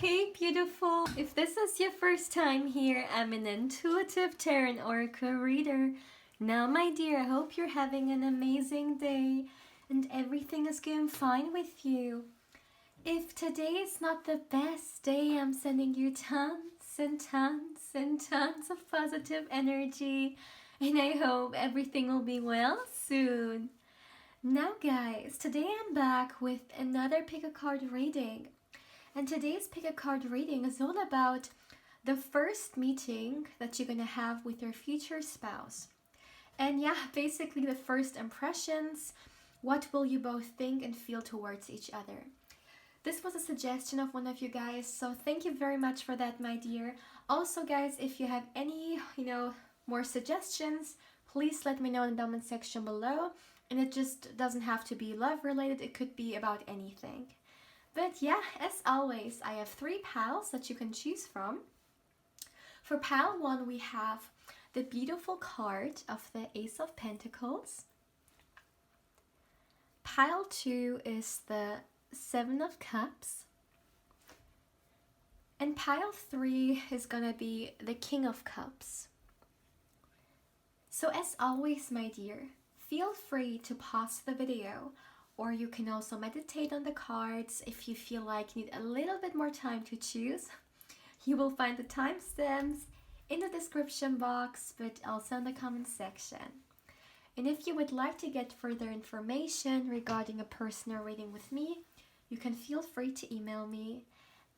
Hey beautiful! If this is your first time here, I'm an intuitive tarot and oracle reader. Now my dear, I hope you're having an amazing day and everything is going fine with you. If today is not the best day, I'm sending you tons and tons and tons of positive energy, and I hope everything will be well soon. Now guys, today I'm back with another pick a card reading. And today's pick a card reading is all about the first meeting that you're going to have with your future spouse. And yeah, basically the first impressions. What will you both think and feel towards each other? This was a suggestion of one of you guys, so thank you very much for that, my dear. Also guys, if you have any, more suggestions, please let me know in the comment section below. And it just doesn't have to be love related, it could be about anything. But yeah, as always, I have 3 piles that you can choose from. For pile 1, we have the beautiful card of the Ace of Pentacles. Pile 2 is the 7 of Cups. And pile 3 is gonna be the King of Cups. So as always, my dear, feel free to pause the video, or you can also meditate on the cards if you feel like you need a little bit more time to choose. You will find the timestamps in the description box, but also in the comment section. And if you would like to get further information regarding a personal reading with me, you can feel free to email me.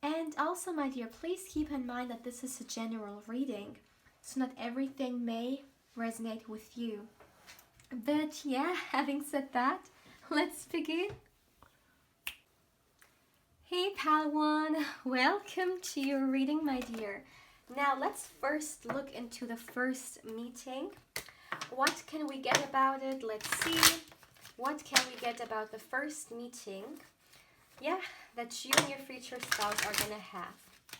And also, my dear, please keep in mind that this is a general reading, so not everything may resonate with you. But yeah, having said that, let's begin. Hey pal 1, welcome to your reading, my dear. Now let's first look into the first meeting. What can we get about it? Let's see. What can we get about the first meeting? Yeah, that you and your future spouse are gonna have.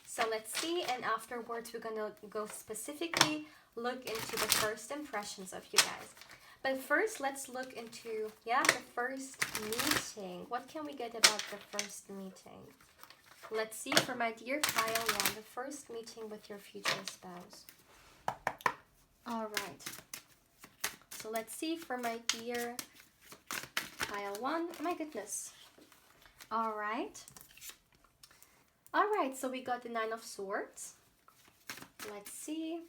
So let's see, and afterwards we're gonna go specifically look into the first impressions of you guys. But first, let's look into, the first meeting. What can we get about the first meeting? Let's see for my dear pile 1, the first meeting with your future spouse. All right. So let's see for my dear pile 1. Oh my goodness. All right. All right, so we got the 9 of Swords. Let's see.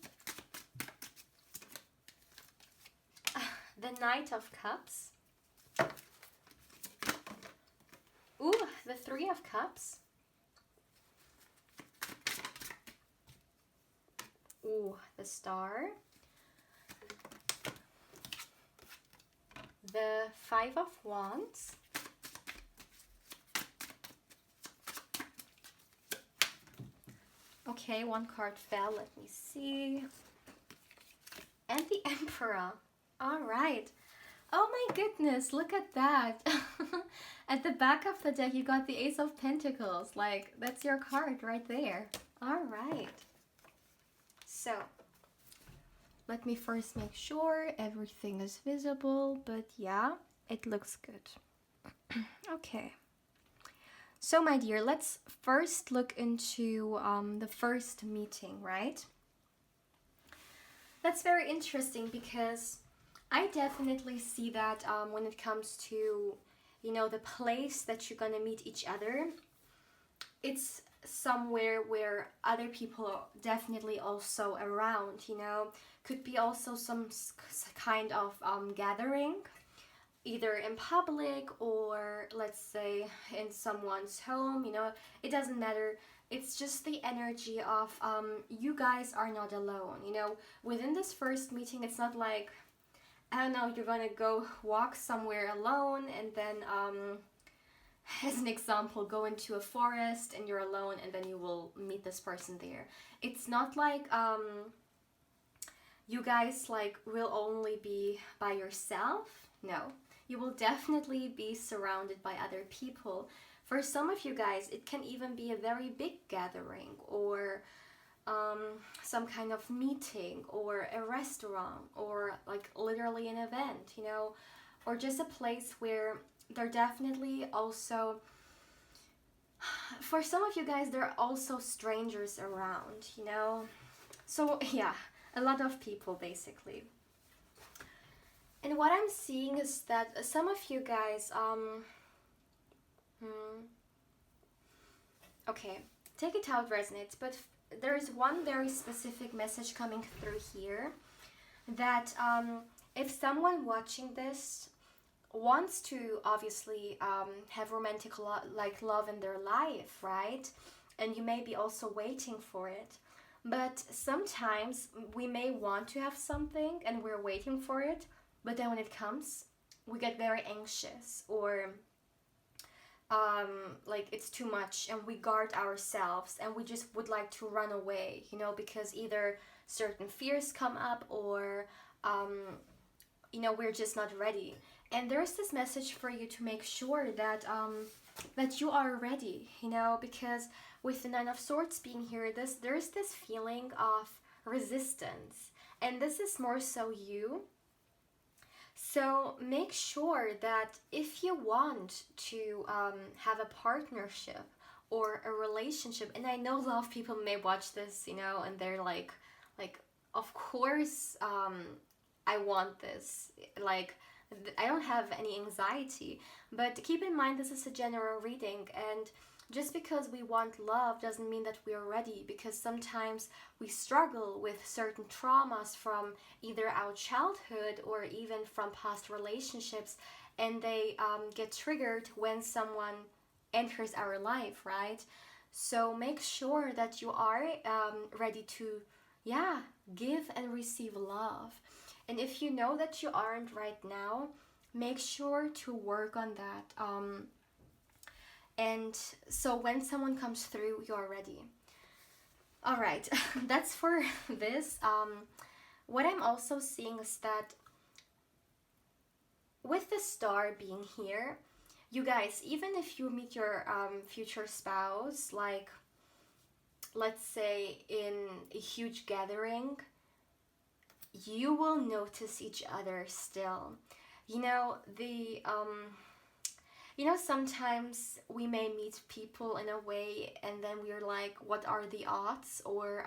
The Knight of Cups. Ooh, the 3 of Cups. Ooh, the Star. The 5 of Wands. Okay, 1 card fell, let me see. And the Emperor. All right. Oh my goodness, look at that. At the back of the deck, you got the Ace of Pentacles. Like, that's your card right there. All right. So, let me first make sure everything is visible. But yeah, it looks good. Okay. So, my dear, let's first look into the first meeting, right? That's very interesting because I definitely see that when it comes to, the place that you're going to meet each other, it's somewhere where other people are definitely also around, Could be also some kind of gathering, either in public or, let's say, in someone's home, It doesn't matter. It's just the energy of you guys are not alone, Within this first meeting, it's not like, I don't know, you're gonna go walk somewhere alone and then, as an example, go into a forest and you're alone and then you will meet this person there. It's not like you guys will only be by yourself. No, you will definitely be surrounded by other people. For some of you guys, it can even be a very big gathering or some kind of meeting or a restaurant or literally an event, or just a place where they're definitely also for some of you guys, there are also strangers around, you know? So, yeah, a lot of people basically. And what I'm seeing is that some of you guys, okay, take it how it resonates, but there is one very specific message coming through here that if someone watching this wants to obviously have romantic love in their life, right? And you may be also waiting for it. But sometimes we may want to have something and we're waiting for it, but then when it comes, we get very anxious or like it's too much and we guard ourselves and we just would like to run away, you know, because either certain fears come up or you know, we're just not ready. And there's this message for you to make sure that that you are ready, you know, because with the Nine of Swords being here, there's this feeling of resistance, and this is more so you. So make sure that if you want to have a partnership or a relationship, and I know a lot of people may watch this, you know, and they're like, of course, I want this. Like, I don't have any anxiety. But keep in mind, this is a general reading, and just because we want love doesn't mean that we are ready, because sometimes we struggle with certain traumas from either our childhood or even from past relationships, and they get triggered when someone enters our life, right? So make sure that you are ready to, yeah, give and receive love. And if you know that you aren't right now, make sure to work on that. And so when someone comes through, you're ready. All right, that's for this. What I'm also seeing is that with the star being here, you guys, even if you meet your future spouse, like let's say in a huge gathering, you will notice each other still. You know, sometimes we may meet people in a way and then we're like, what are the odds? Or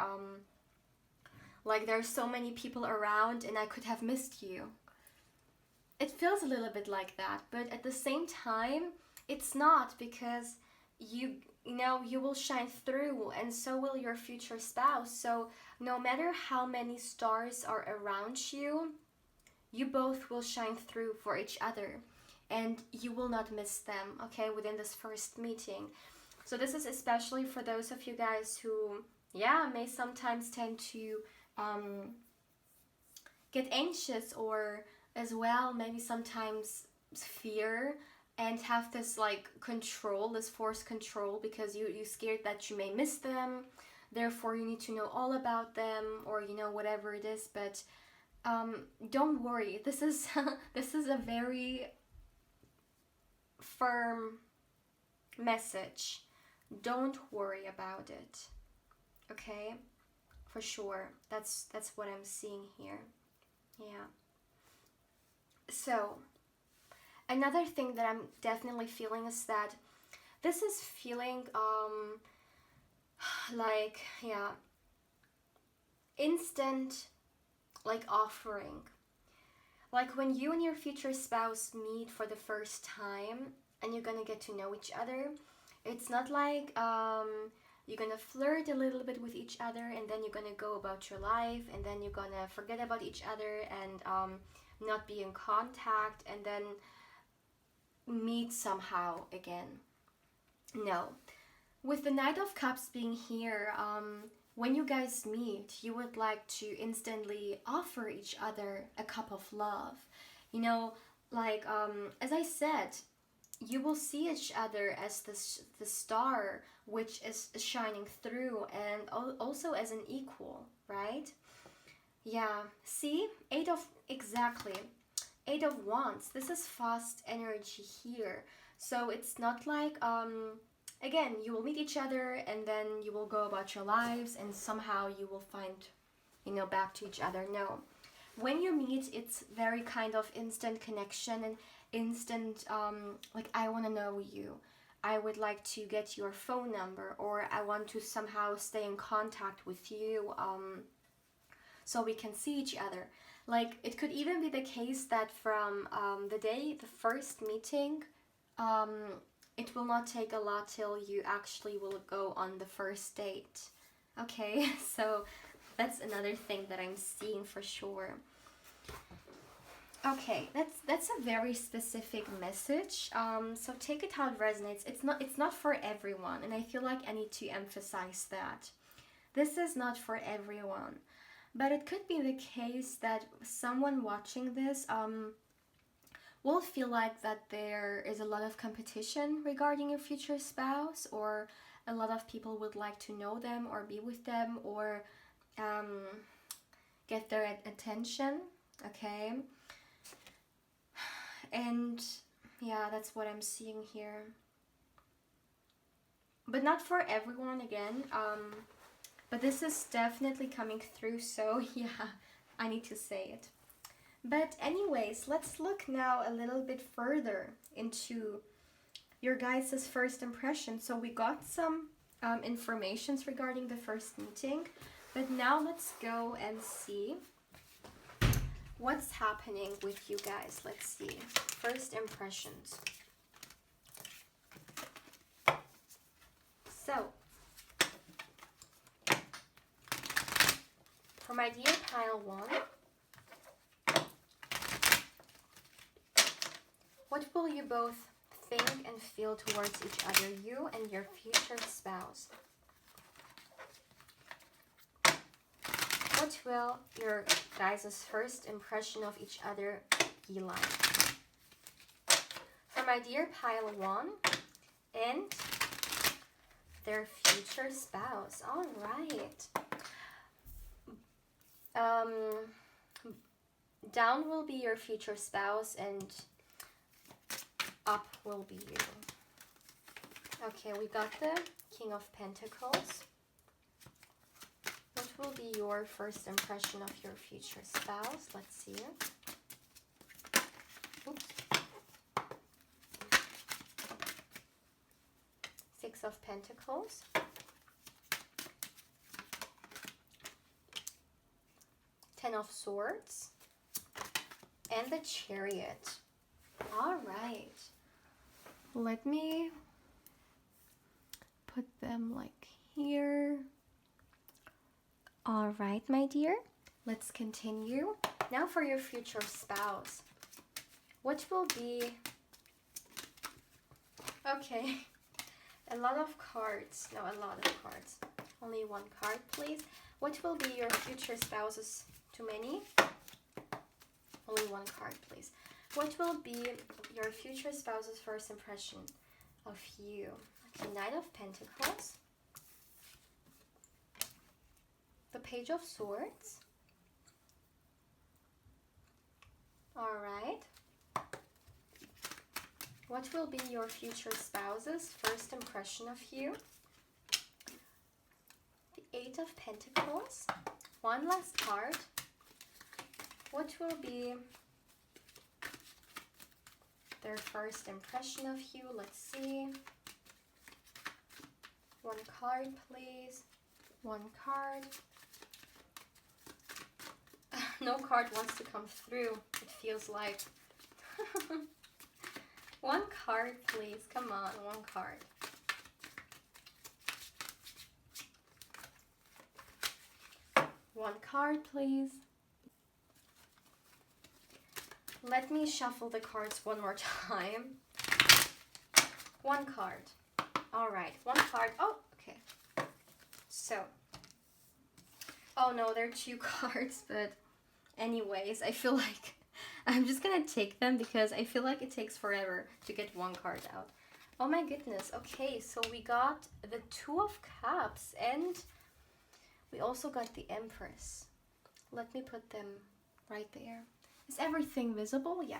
like there's so many people around and I could have missed you. It feels a little bit like that, but at the same time, it's not, because you know, you will shine through and so will your future spouse. So no matter how many stars are around you, you both will shine through for each other and you will not miss them, okay, within this first meeting. So this is especially for those of you guys who, yeah, may sometimes tend to get anxious, or as well maybe sometimes fear and have this like control, this forced control, because you're scared that you may miss them, therefore you need to know all about them, or you know, whatever it is. But don't worry, this is this is a very firm message. Don't worry about it, okay? For sure, that's what I'm seeing here. Yeah. So another thing that I'm definitely feeling is that this is feeling like, yeah, instant, like offering. Like when you and your future spouse meet for the first time and you're gonna get to know each other, it's not like you're gonna flirt a little bit with each other and then you're gonna go about your life and then you're gonna forget about each other and not be in contact and then meet somehow again. No. With the Knight of Cups being here, when you guys meet, you would like to instantly offer each other a cup of love. You know, like, as I said, you will see each other as the star which is shining through, and also as an equal, right? Yeah, see? Exactly. 8 of Wands. This is fast energy here. So it's not like, again, you will meet each other and then you will go about your lives and somehow you will find, you know, back to each other. No. When you meet, it's very kind of instant connection and instant, like, I want to know you. I would like to get your phone number, or I want to somehow stay in contact with you so we can see each other. Like, it could even be the case that from the first meeting, it will not take a lot till you actually will go on the first date. Okay, so that's another thing that I'm seeing for sure. Okay, that's a very specific message. So take it how it resonates. It's not for everyone, and I feel like I need to emphasize that. This is not for everyone. But it could be the case that someone watching this will feel like that there is a lot of competition regarding your future spouse, or a lot of people would like to know them or be with them, or get their attention, okay? And yeah, that's what I'm seeing here. But not for everyone again. But this is definitely coming through, so yeah, I need to say it. But anyways, let's look now a little bit further into your guys' first impression. So we got some informations regarding the first meeting, but now let's go and see what's happening with you guys. Let's see. First impressions. So, for my dear pile 1, what will you both think and feel towards each other, you and your future spouse? What will your guys' first impression of each other be like? For my dear pile 1 and their future spouse. All right. Down will be your future spouse and up will be you. Okay, we got the King of Pentacles. What will be your first impression of your future spouse? Let's see it. Oops. 6 of Pentacles. 10 of Swords. And the Chariot. All right. Let me put them like here. All right, my dear. Let's continue. Now for your future spouse. What will be... Okay. A lot of cards. No, a lot of cards. Only one card, please. What will be your future spouse's... Too many? Only one card, please. What will be your future spouse's first impression of you? Okay, Knight of Pentacles. The Page of Swords. All right. What will be your future spouse's first impression of you? The Eight of Pentacles. One last card. What will be their first impression of you? Let's see. One card, please. One card. No card wants to come through, it feels like. One card, please. Come on, one card. One card, please. Let me shuffle the cards one more time. One card. All right, one card. Oh, okay. So. Oh no, there are 2 cards, but anyways, I feel like I'm just gonna take them because I feel like it takes forever to get one card out. Oh my goodness. Okay, so we got the 2 of Cups and we also got the Empress. Let me put them right there. Is everything visible? Yeah.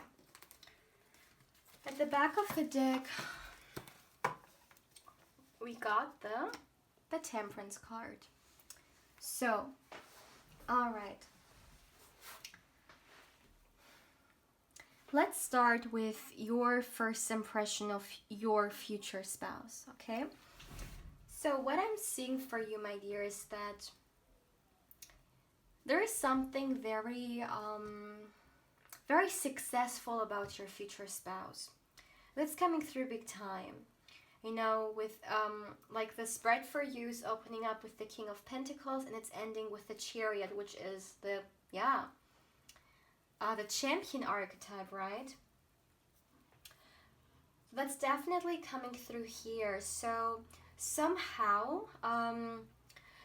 At the back of the deck, we got the Temperance card. So, all right. let's start with your first impression of your future spouse, okay? So what I'm seeing for you, my dear, is that there is something very successful about your future spouse. That's coming through big time. You know, with like the spread for you is opening up with the King of Pentacles, and it's ending with the Chariot, which is the champion archetype, right? That's definitely coming through here. So somehow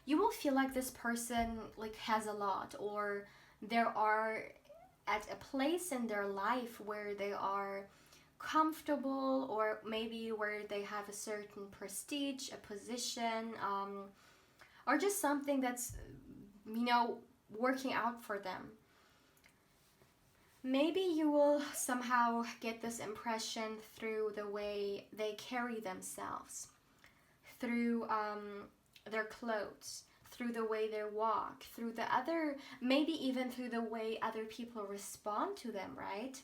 you will feel like this person like has a lot, or there are at a place in their life where they are comfortable, or maybe where they have a certain prestige, a position, or just something that's, you know, working out for them. Maybe you will somehow get this impression through the way they carry themselves, through their clothes, through the way they walk, through the other, maybe even through the way other people respond to them, right?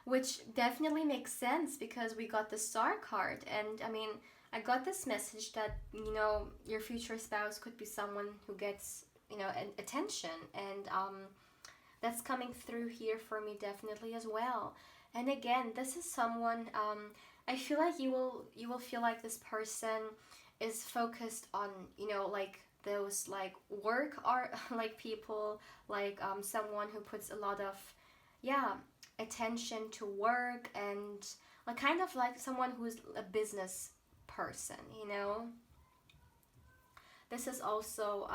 Which definitely makes sense because we got the Star card, and I mean, I got this message that, you know, your future spouse could be someone who gets, you know, attention, and that's coming through here for me definitely as well. And again, this is someone, I feel like you will feel like this person is focused on, you know, like those like work art like people, like someone who puts a lot of attention to work, and like kind of like someone who's a business person, you know. This is also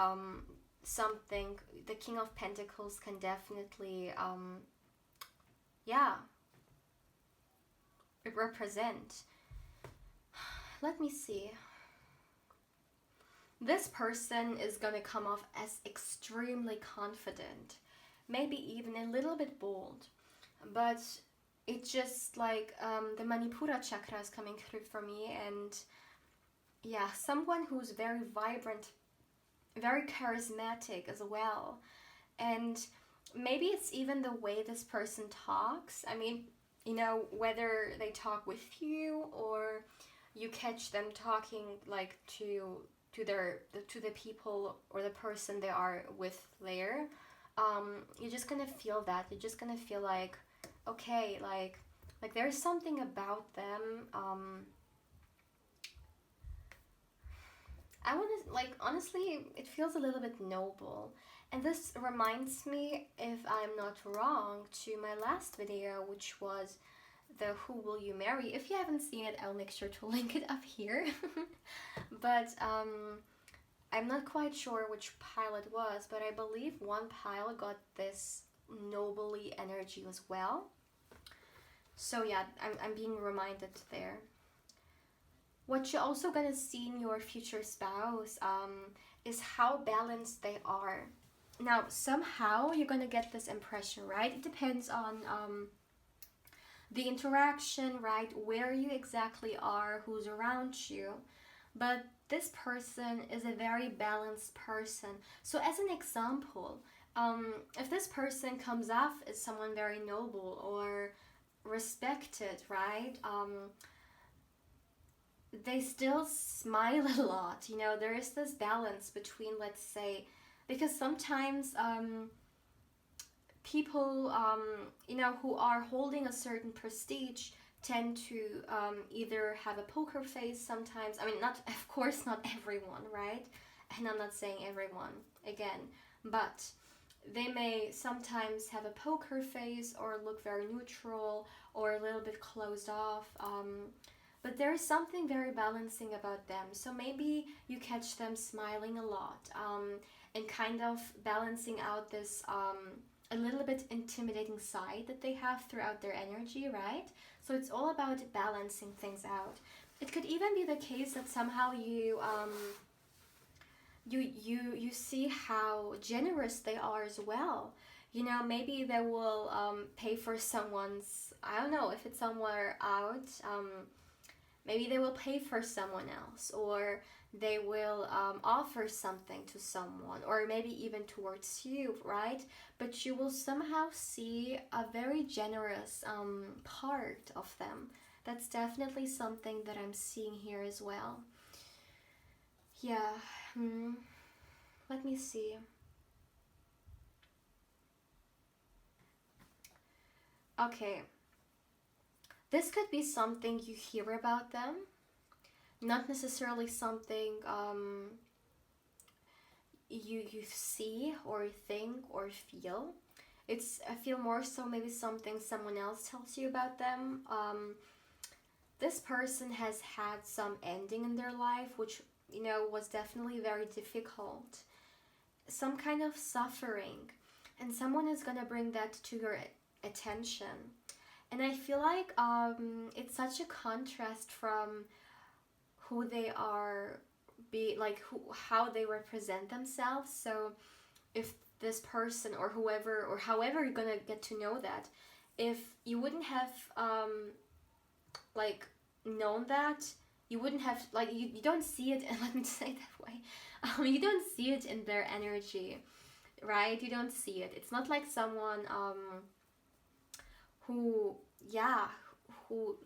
something the King of Pentacles can definitely represent. Let me see. This person is gonna come off as extremely confident, maybe even a little bit bold, but it's just like the Manipura chakra is coming through for me, and yeah, someone who's very vibrant, very charismatic as well. And maybe it's even the way this person talks. I mean, you know, whether they talk with you or you catch them talking like to the people or the person they are with there, you're just gonna feel that. You're just gonna feel like, okay, like there's something about them. I want to, like, honestly, it feels a little bit noble. And this reminds me, if I'm not wrong, to my last video, which was the Who Will You Marry. If you haven't seen it, I'll make sure to link it up here. But I'm not quite sure which pile it was, but I believe one pile got this nobly energy as well. So yeah, I'm being reminded there. What you're also gonna see in your future spouse is how balanced they are. Now, somehow you're gonna get this impression, right? It depends on the interaction, right? Where you exactly are, who's around you. But this person is a very balanced person. So as an example, if this person comes off as someone very noble or respected, right? They still smile a lot, you know. There is this balance between, let's say, because sometimes people, you know, who are holding a certain prestige tend to either have a poker face sometimes. I mean, not, of course, not everyone, right? And I'm not saying everyone, again, but they may sometimes have a poker face or look very neutral or a little bit closed off. But there is something very balancing about them. So maybe you catch them smiling a lot and kind of balancing out this a little bit intimidating side that they have throughout their energy, right? So it's all about balancing things out. It could even be the case that somehow you see how generous they are as well. You know, maybe they will pay for someone's, I don't know, if it's somewhere out, maybe they will pay for someone else, or they will offer something to someone, or maybe even towards you, right? But you will somehow see a very generous part of them. That's definitely something that I'm seeing here as well. Yeah. Let me see. Okay. This could be something you hear about them, not necessarily something you see or think or feel. I feel more so maybe something someone else tells you about them. This person has had some ending in their life, which was definitely very difficult. Some kind of suffering, and someone is gonna bring that to your attention. And I feel like it's such a contrast from who they are, how they represent themselves. So if this person or whoever or however you're gonna get to know that, if you wouldn't have like known that, you wouldn't have you don't see it, and let me say it that way, you don't see it in their energy, right? You don't see it. It's not like someone who who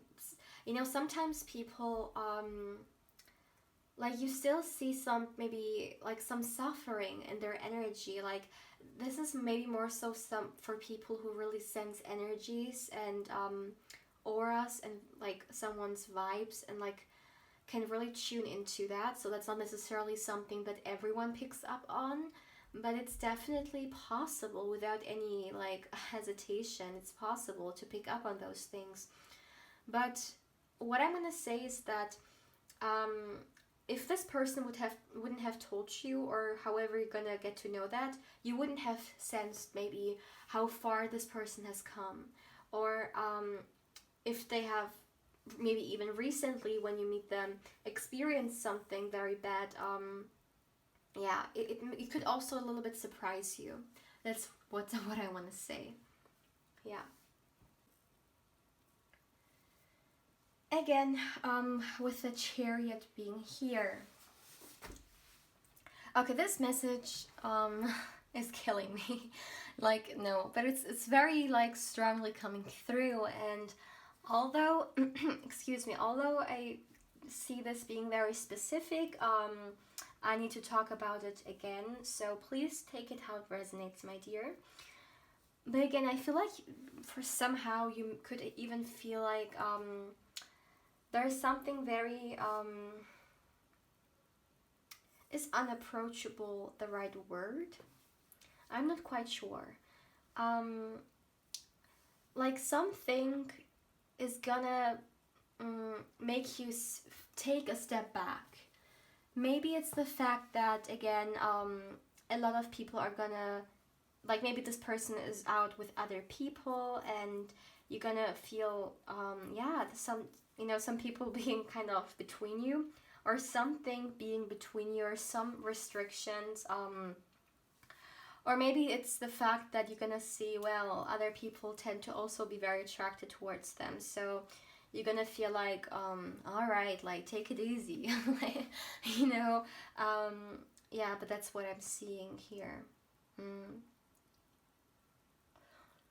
sometimes people you still see some, maybe like some suffering in their energy. Like this is maybe more so some for people who really sense energies and auras and like someone's vibes, and like can really tune into that. So that's not necessarily something that everyone picks up on, but it's definitely possible without any like hesitation. It's possible to pick up on those things. But what I'm gonna say is that if this person wouldn't have told you, or however you're gonna get to know that, you wouldn't have sensed maybe how far this person has come, or if they have maybe even recently, when you meet them, experienced something very bad. It could also a little bit surprise you. That's what I want to say. Yeah. Again, with the Chariot being here. Okay, this message is killing me. Like, no, but it's very like strongly coming through, and although excuse me, although I see this being very specific, I need to talk about it again, so please take it how it resonates, my dear. But again, I feel like for somehow you could even feel like there's something very is unapproachable the right word? I'm not quite sure. Like something is gonna make you take a step back. Maybe it's the fact that, again, a lot of people are gonna, like maybe this person is out with other people, and you're gonna feel, some people being kind of between you, or something being between you, or some restrictions, or maybe it's the fact that you're gonna see, well, other people tend to also be very attracted towards them, so you're gonna feel like, all right, like take it easy, but that's what I'm seeing here.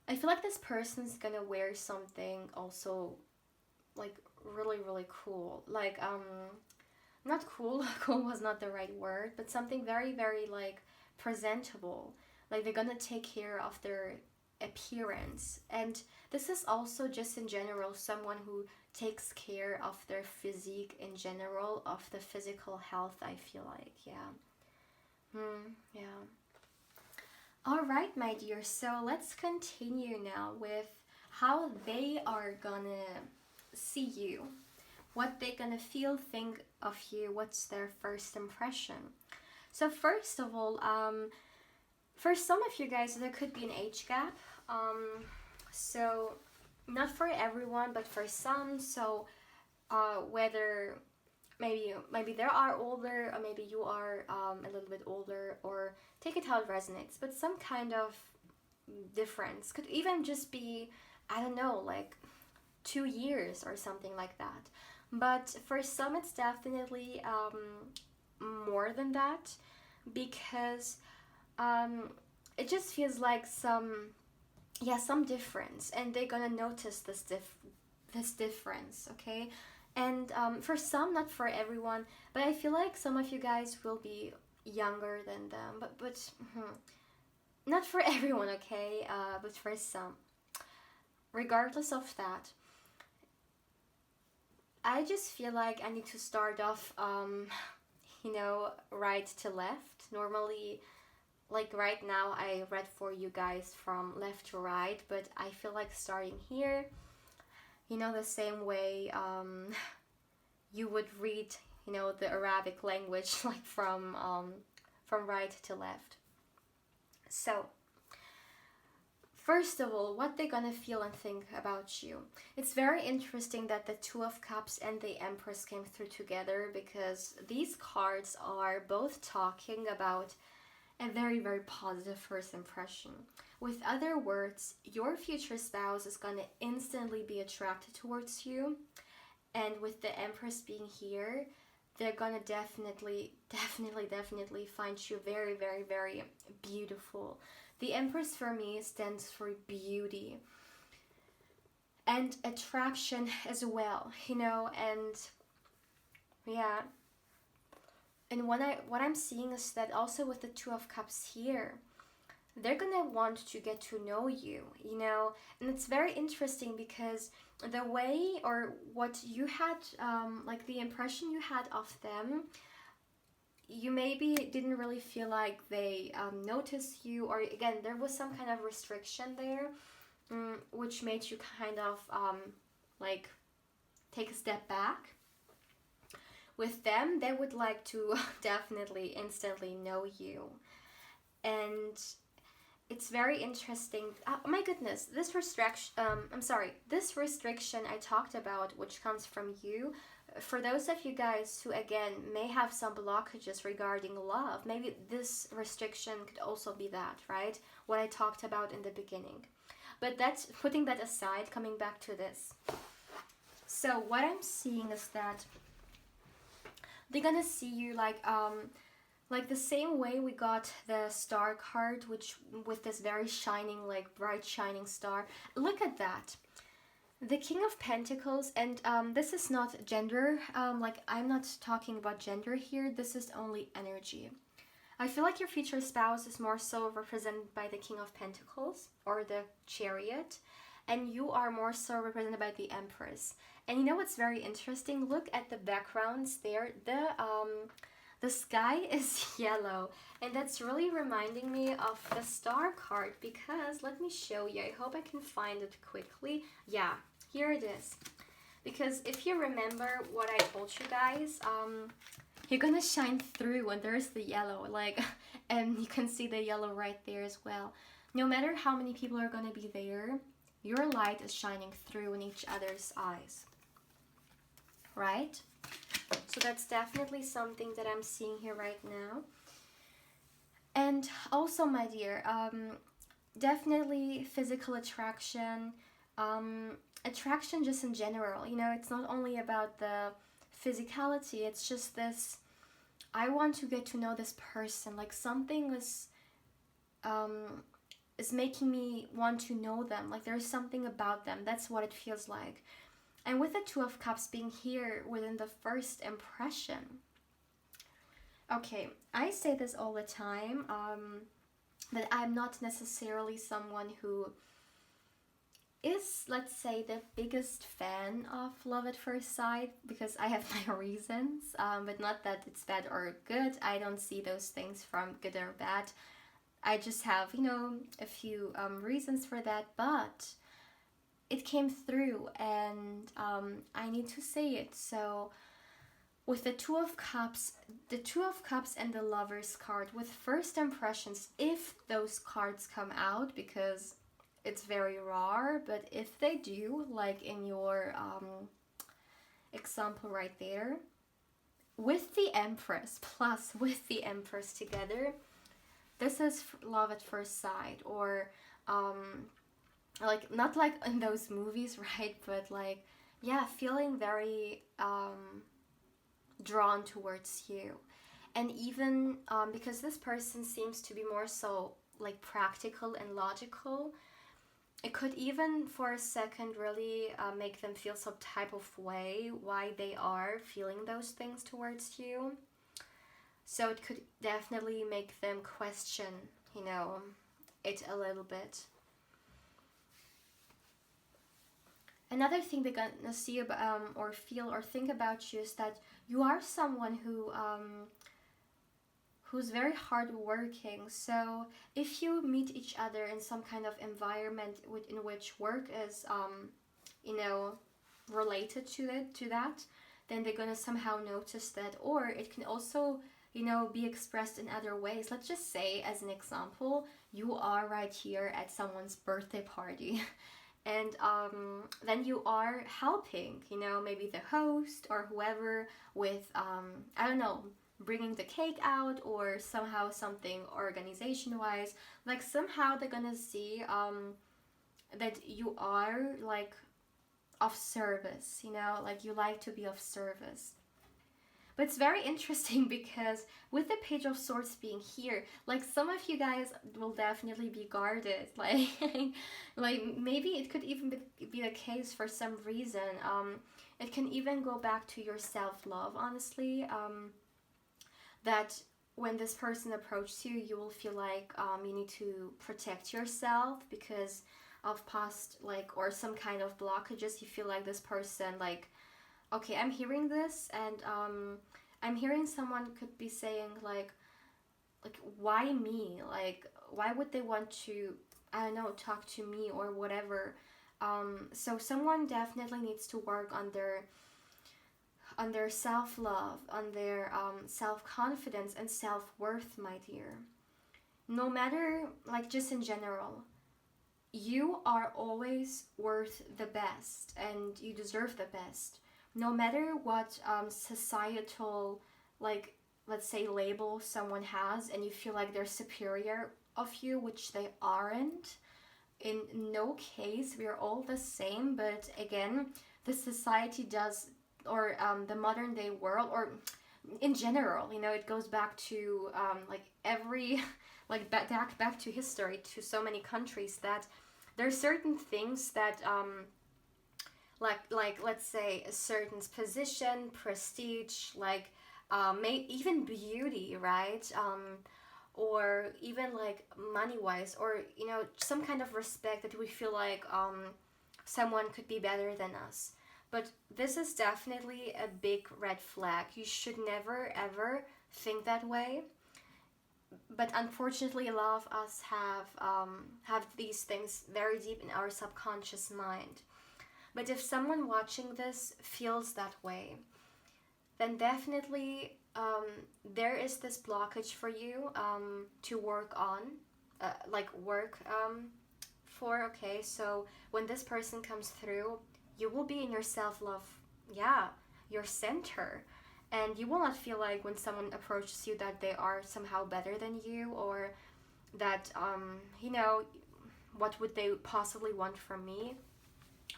I feel like this person's gonna wear something also like really, really cool, like not cool, cool was not the right word, but something very, very like presentable. Like they're gonna take care of their appearance, and this is also just in general someone who takes care of their physique in general, of the physical health, I feel like. Yeah. All right, my dear, so let's continue now with how they are gonna see you, what they're gonna feel, think of you, what's their first impression. So first of all, for some of you guys, there could be an age gap. So not for everyone, but for some. So whether maybe they are older, or maybe you are a little bit older, or take it how it resonates. But some kind of difference could even just be, I don't know, like 2 years or something like that. But for some, it's definitely more than that, because um, it just feels like some difference, and they're gonna notice this difference, okay? And for some, not for everyone, but I feel like some of you guys will be younger than them, but not for everyone, okay? But for some. Regardless of that, I just feel like I need to start off, right to left. Normally, like right now, I read for you guys from left to right, but I feel like starting here, the same way you would read, the Arabic language, like from right to left. So, first of all, what they're gonna feel and think about you. It's very interesting that the Two of Cups and the Empress came through together, because these cards are both talking about a very, very positive first impression. With other words, your future spouse is gonna instantly be attracted towards you, and with the Empress being here, they're gonna definitely find you very, very, very beautiful. The Empress for me stands for beauty and attraction as well, and yeah. And what I'm seeing is that also with the Two of Cups here, they're gonna want to get to know you, and it's very interesting because the way or what you had, like the impression you had of them, you maybe didn't really feel like they noticed you, or again, there was some kind of restriction there, which made you kind of like take a step back. With them, they would like to definitely instantly know you. And it's very interesting. Oh my goodness, this restriction I talked about, which comes from you, for those of you guys who again may have some blockages regarding love, maybe this restriction could also be that, right? What I talked about in the beginning. But that's putting that aside, coming back to this. So what I'm seeing is that they're gonna see you like the same way we got the star card, which with this very shining, like bright shining star. Look at that. The King of Pentacles, and this is not gender, like I'm not talking about gender here, this is only energy. I feel like your future spouse is more so represented by the King of Pentacles or the Chariot, and you are more so represented by the Empress. And you know what's very interesting? Look at the backgrounds there. The sky is yellow, and that's really reminding me of the star card, because let me show you. I hope I can find it quickly. Yeah, here it is. Because if you remember what I told you guys, you're gonna shine through when there's the yellow, like, and you can see the yellow right there as well. No matter how many people are gonna be there, your light is shining through in each other's eyes, right? So that's definitely something that I'm seeing here right now. And also, my dear, definitely physical attraction, attraction just in general. It's not only about the physicality, it's just this, I want to get to know this person, like something is making me want to know them, like there's something about them. That's what it feels like. And with the Two of Cups being here within the first impression, okay, I say this all the time, that I'm not necessarily someone who is, let's say, the biggest fan of love at first sight, because I have my reasons, but not that it's bad or good. I don't see those things from good or bad. I just have, a few reasons for that, but it came through, and I need to say it. So with the Two of Cups and the Lovers card, with first impressions, if those cards come out, because it's very rare, but if they do, like in your example right there, with the Empress plus with the Empress together, this is love at first sight, or like not like in those movies, right? But like, yeah, feeling very drawn towards you. And even because this person seems to be more so like practical and logical, it could even for a second really make them feel some type of way why they are feeling those things towards you. So it could definitely make them question, it a little bit. Another thing they're gonna see about, or feel or think about you is that you are someone who's very hardworking. So if you meet each other in some kind of environment in which work is, related to that, then they're gonna somehow notice that. Or it can also, be expressed in other ways. Let's just say, as an example, you are right here at someone's birthday party. And then you are helping, maybe the host or whoever with, I don't know, bringing the cake out or somehow something organization wise. Like somehow they're gonna see that you are like of service, like you like to be of service. But it's very interesting because with the Page of Swords being here, like some of you guys will definitely be guarded. Like maybe it could even be the case for some reason. It can even go back to your self-love, honestly. That when this person approaches you, you will feel like you need to protect yourself because of past, like, or some kind of blockages. You feel like this person, like, okay, I'm hearing this, and I'm hearing someone could be saying like why me? Like, why would they want to, I don't know, talk to me or whatever? So someone definitely needs to work on their self-love, on their self-confidence and self-worth, my dear. No matter, like, just in general, you are always worth the best and you deserve the best. No matter what societal, like, let's say, label someone has and you feel like they're superior of you, which they aren't. In no case, we are all the same, but again, the society does, or the modern day world, or in general, it goes back to like every, like back to history, to so many countries, that there are certain things that like let's say a certain position, prestige, like even beauty, right? Or even like money wise, or some kind of respect that we feel like someone could be better than us. But this is definitely a big red flag. You should never ever think that way. But unfortunately, a lot of us have these things very deep in our subconscious mind. But if someone watching this feels that way, then definitely there is this blockage for you to work on, for. Okay, so when this person comes through, you will be in your self-love, yeah, your center. And you will not feel like when someone approaches you that they are somehow better than you, or that, what would they possibly want from me?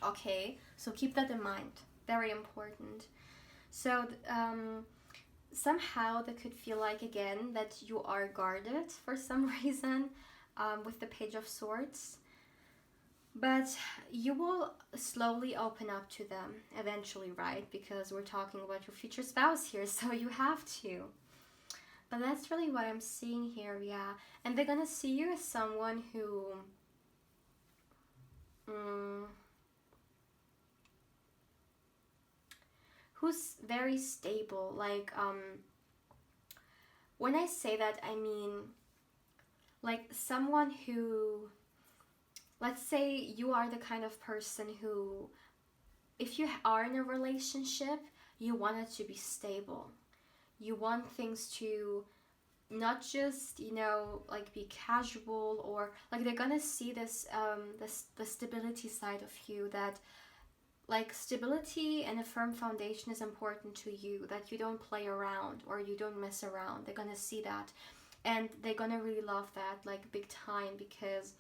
Okay, so keep that in mind. Very important. So somehow that could feel like, again, that you are guarded for some reason with the Page of Swords. But you will slowly open up to them eventually, right? Because we're talking about your future spouse here, so you have to. But that's really what I'm seeing here, yeah. And they're gonna see you as someone who's very stable. Like, when I say that, I mean, like, someone who, let's say you are the kind of person who, if you are in a relationship, you want it to be stable. You want things to not just, like, be casual, or like they're gonna see this the stability side of you, that like stability and a firm foundation is important to you, that you don't play around or you don't mess around. They're gonna see that, and they're gonna really love that, like, big time, because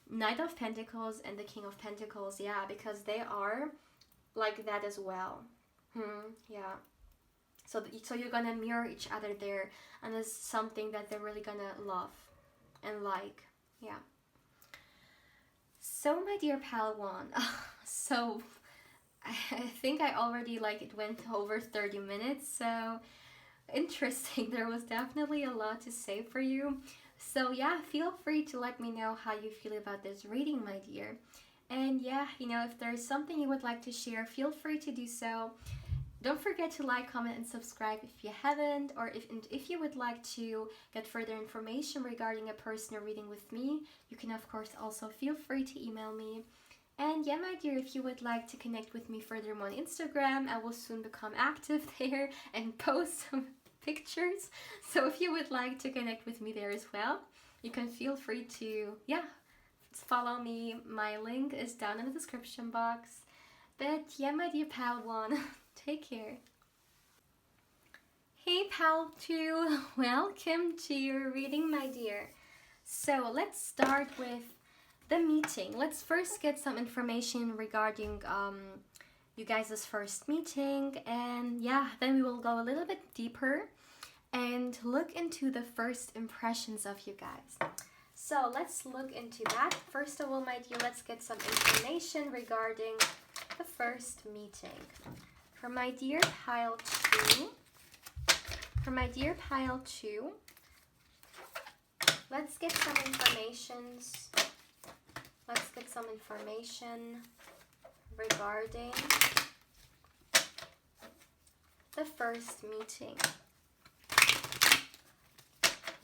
Knight of Pentacles and the King of Pentacles, yeah, because they are like that as well. Yeah. So you're gonna mirror each other there, and it's something that they're really gonna love and like. Yeah. So my dear Palawan, so I think I already like it went over 30 minutes, so interesting. There was definitely a lot to say for you. So yeah, feel free to let me know how you feel about this reading, my dear. And yeah, if there's something you would like to share, feel free to do so. Don't forget to like, comment, and subscribe if you haven't, or if you would like to get further information regarding a personal reading with me, you can of course also feel free to email me. And yeah, my dear, if you would like to connect with me further on Instagram, I will soon become active there and post some pictures. So if you would like to connect with me there as well, you can feel free to, follow me. My link is down in the description box. But yeah, my dear Palawan, take care. Hey Pal 2, welcome to your reading, my dear. So let's start with the meeting. Let's first get some information regarding you guys' first meeting, and yeah, then we will go a little bit deeper and look into the first impressions of you guys. So let's look into that. First of all, my dear, let's get some information regarding the first meeting. For my dear pile 2, let's get some informations. Let's get some information regarding the first meeting.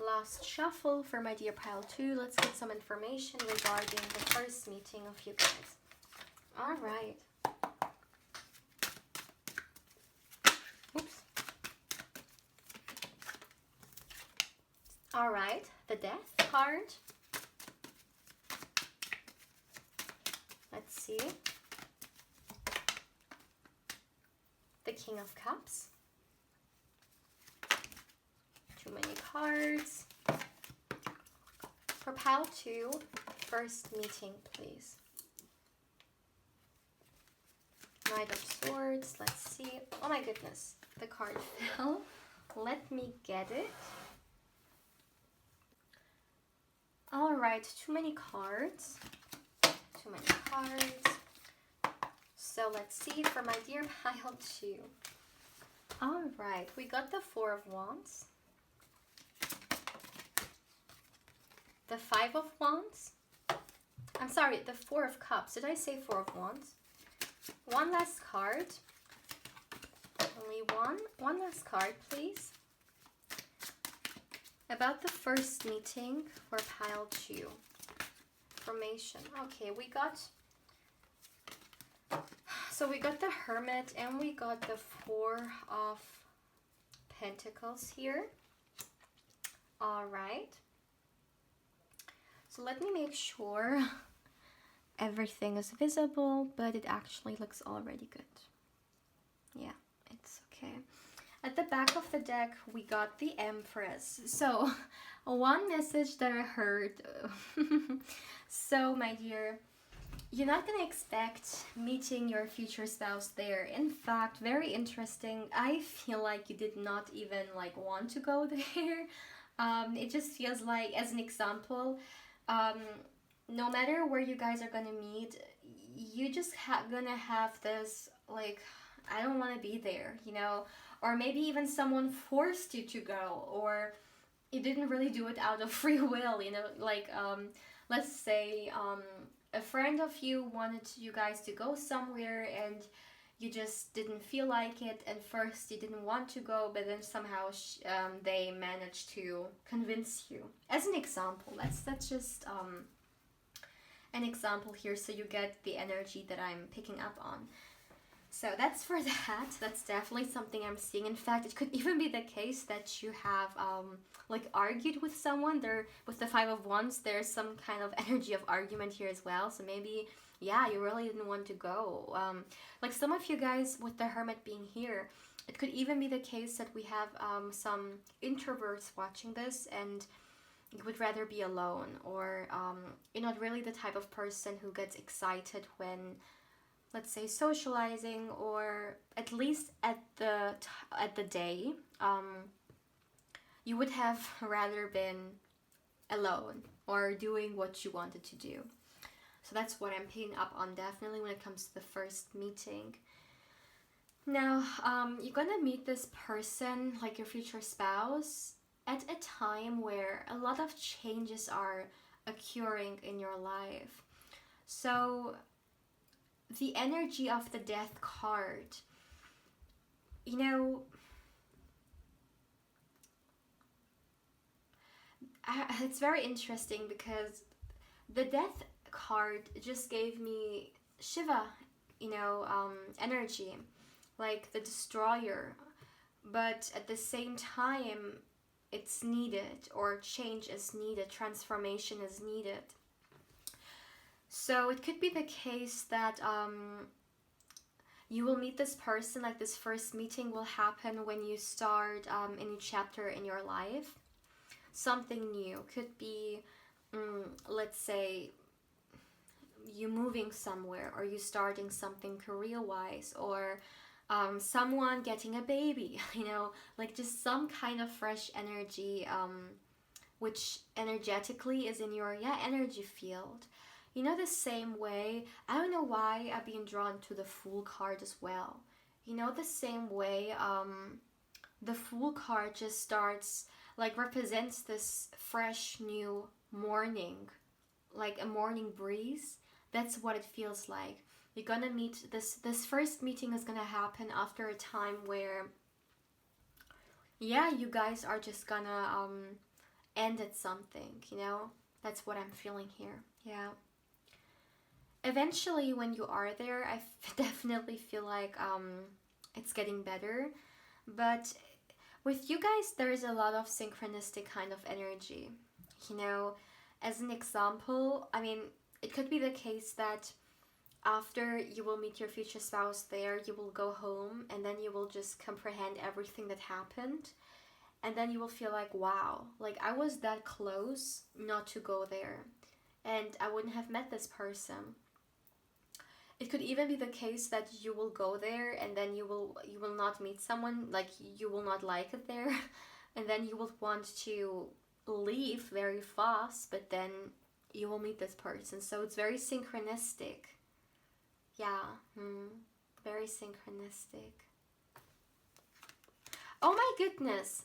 Last shuffle for my dear pile 2. Let's get some information regarding the first meeting of you guys. All right. Oops. All right, the Death card. Let's see. The King of Cups. Too many cards. For pile 2, first meeting, please. Knight of Swords. Let's see. Oh my goodness, the card fell. Let me get it. All right, too many cards. Too many cards. So let's see for my dear pile 2. All right, we got the Four of Wands. The Five of Wands. I'm sorry, the Four of Cups. Did I say Four of Wands? One last card. Only one. One last card, please. About the first meeting for pile 2. Information. Okay, we got the Hermit and we got the Four of Pentacles here. All right. So let me make sure everything is visible, but it actually looks already good. Yeah, it's okay. At the back of the deck, we got the Empress. So, one message that I heard. So, my dear, you're not going to expect meeting your future spouse there. In fact, very interesting. I feel like you did not even want to go there. It just feels like, as an example, no matter where you guys are gonna meet, you just gonna have this I don't want to be there, or maybe even someone forced you to go, or you didn't really do it out of free will, let's say a friend of you wanted you guys to go somewhere and you just didn't feel like it, and first you didn't want to go, but then somehow they managed to convince you. As an example, that's just an example here, so you get the energy that I'm picking up on. So that's for that. That's definitely something I'm seeing. In fact, it could even be the case that you have argued with someone. With the Five of Wands, there's some kind of energy of argument here as well. So maybe, yeah, you really didn't want to go. Some of you guys with the Hermit being here, it could even be the case that we have some introverts watching this and you would rather be alone, or you're not really the type of person who gets excited when let's say socializing, or at least at the day, you would have rather been alone or doing what you wanted to do. So that's what I'm picking up on, definitely, when it comes to the first meeting. Now, you're gonna meet this person, like your future spouse, at a time where a lot of changes are occurring in your life. So, the energy of the Death card, you know, it's very interesting because the Death card just gave me Shiva, energy, like the destroyer. But at the same time, it's needed, or change is needed, transformation is needed. So it could be the case that you will meet this person, like this first meeting will happen when you start a new chapter in your life. Something new. Could be, let's say, you moving somewhere, or you starting something career-wise, or someone getting a baby, like just some kind of fresh energy, which energetically is in your energy field. The same way, I don't know why I've been drawn to the Fool card as well. The same way, the Fool card just starts, like, represents this fresh new morning, like a morning breeze. That's what it feels like. You're gonna meet this first meeting is gonna happen after a time where, you guys are just gonna end at something. That's what I'm feeling here. Yeah. Eventually, when you are there, I definitely feel like it's getting better. But with you guys, there's a lot of synchronistic kind of energy. As an example, I mean, it could be the case that after you will meet your future spouse there, you will go home and then you will just comprehend everything that happened. And then you will feel like, wow, like I was that close not to go there. And I wouldn't have met this person. It could even be the case that you will go there and then you will not meet someone, like you will not like it there. And then you will want to leave very fast, but then you will meet this person. So it's very synchronistic. Yeah, very synchronistic. Oh my goodness.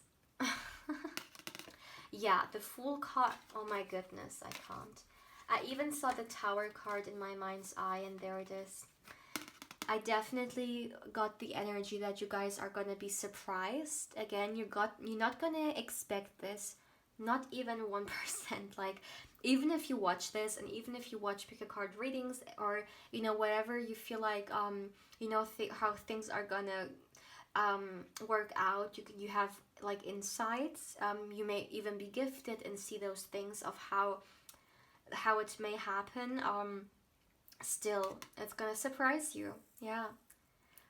Yeah, the Fool card. Oh my goodness, I can't. I even saw the Tower card in my mind's eye, and there it is. I definitely got the energy that you guys are gonna be surprised. Again, you're not gonna expect this. Not even 1%. Like, even if you watch this, and even if you watch pick a card readings, or whatever you feel like how things are gonna work out, you have like insights. You may even be gifted and see those things of how it may happen. Still, it's gonna surprise you. Yeah,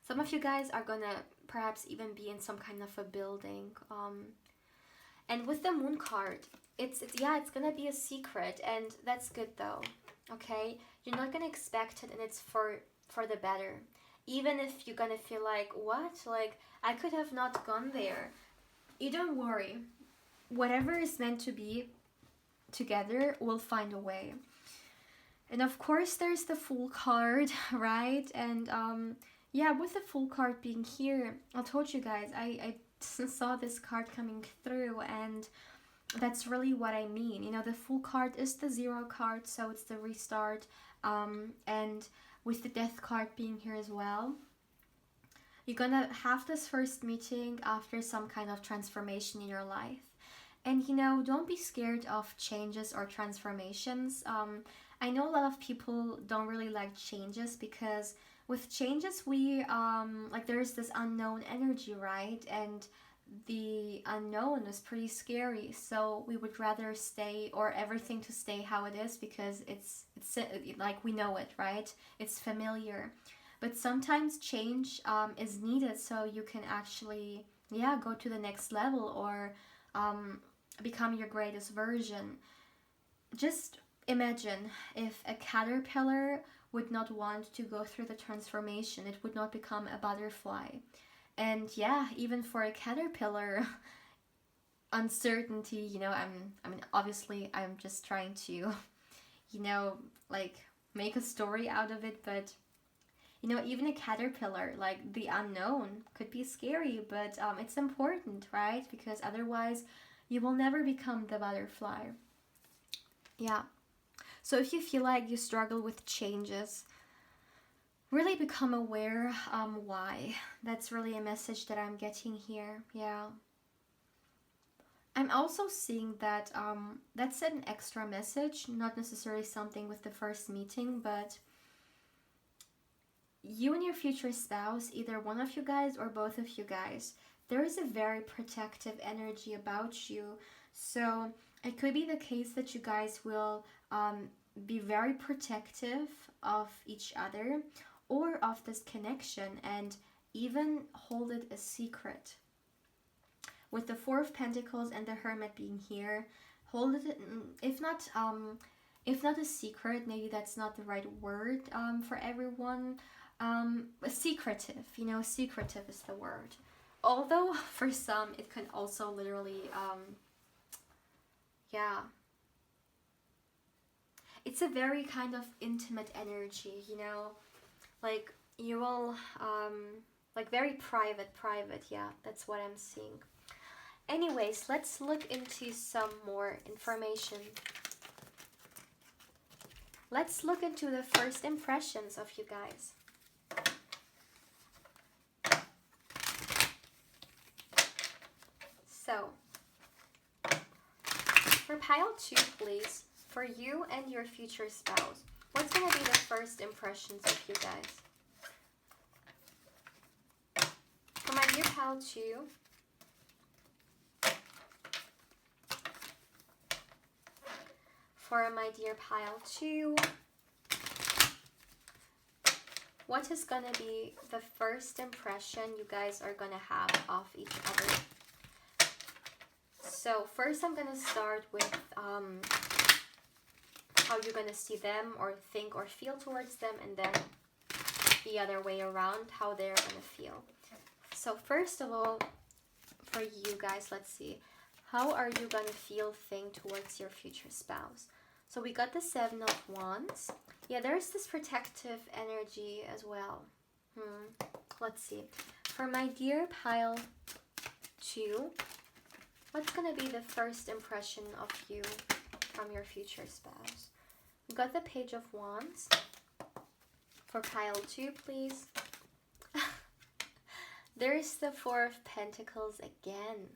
some of you guys are gonna perhaps even be in some kind of a building. And with the Moon card, it's gonna be a secret, and that's good though. Okay, you're not gonna expect it, and it's for the better. Even if you're gonna feel like, what, like I could have not gone there, you don't worry. Whatever is meant to be together, we'll find a way. And of course, there's the Fool card, right? And with the Fool card being here, I told you guys, I saw this card coming through, and that's really what I mean. The Fool card is the 0 card, so it's the restart. And with the Death card being here as well, you're gonna have this first meeting after some kind of transformation in your life. And don't be scared of changes or transformations. I know a lot of people don't really like changes, because with changes we there's this unknown energy, right? And the unknown is pretty scary, so we would rather stay, or everything to stay how it is, because it's like we know it, right? It's familiar. But sometimes change is needed, so you can actually go to the next level, or become your greatest version. Just imagine if a caterpillar would not want to go through the transformation. It would not become a butterfly. And yeah, even for a caterpillar, uncertainty, you know, I mean, obviously I'm just trying to, you know, like make a story out of it, but you know, even a caterpillar, like the unknown could be scary, but it's important, right? Because otherwise you will never become the butterfly. Yeah. So if you feel like you struggle with changes, really become aware why. That's really a message that I'm getting here. Yeah. I'm also seeing that that's an extra message, not necessarily something with the first meeting, but you and your future spouse, either one of you guys or both of you guys, there is a very protective energy about you. So it could be the case that you guys will be very protective of each other or of this connection and even hold it a secret. With the Four of Pentacles and the Hermit being here, hold it, if not a secret, maybe that's not the right word for everyone, secretive, you know, secretive is the word. Although for some it can also literally, yeah, it's a very kind of intimate energy, you know, like you will, like very private, yeah, that's what I'm seeing. Anyways, let's look into some more information. Let's look into the first impressions of you guys. So, for pile 2, please, for you and your future spouse, what's going to be the first impressions of you guys? For my dear pile 2, for my dear pile 2, what is going to be the first impression you guys are going to have of each other? So first I'm going to start with how you're going to see them or think or feel towards them, and then the other way around, how they're going to feel. So first of all, for you guys, let's see. How are you going to feel, think towards your future spouse? So we got the Seven of Wands. Yeah, there's this protective energy as well. Let's see. For my dear pile 2, what's going to be the first impression of you from your future spouse? We got the Page of Wands. For pile 2, please. There's the Four of Pentacles again.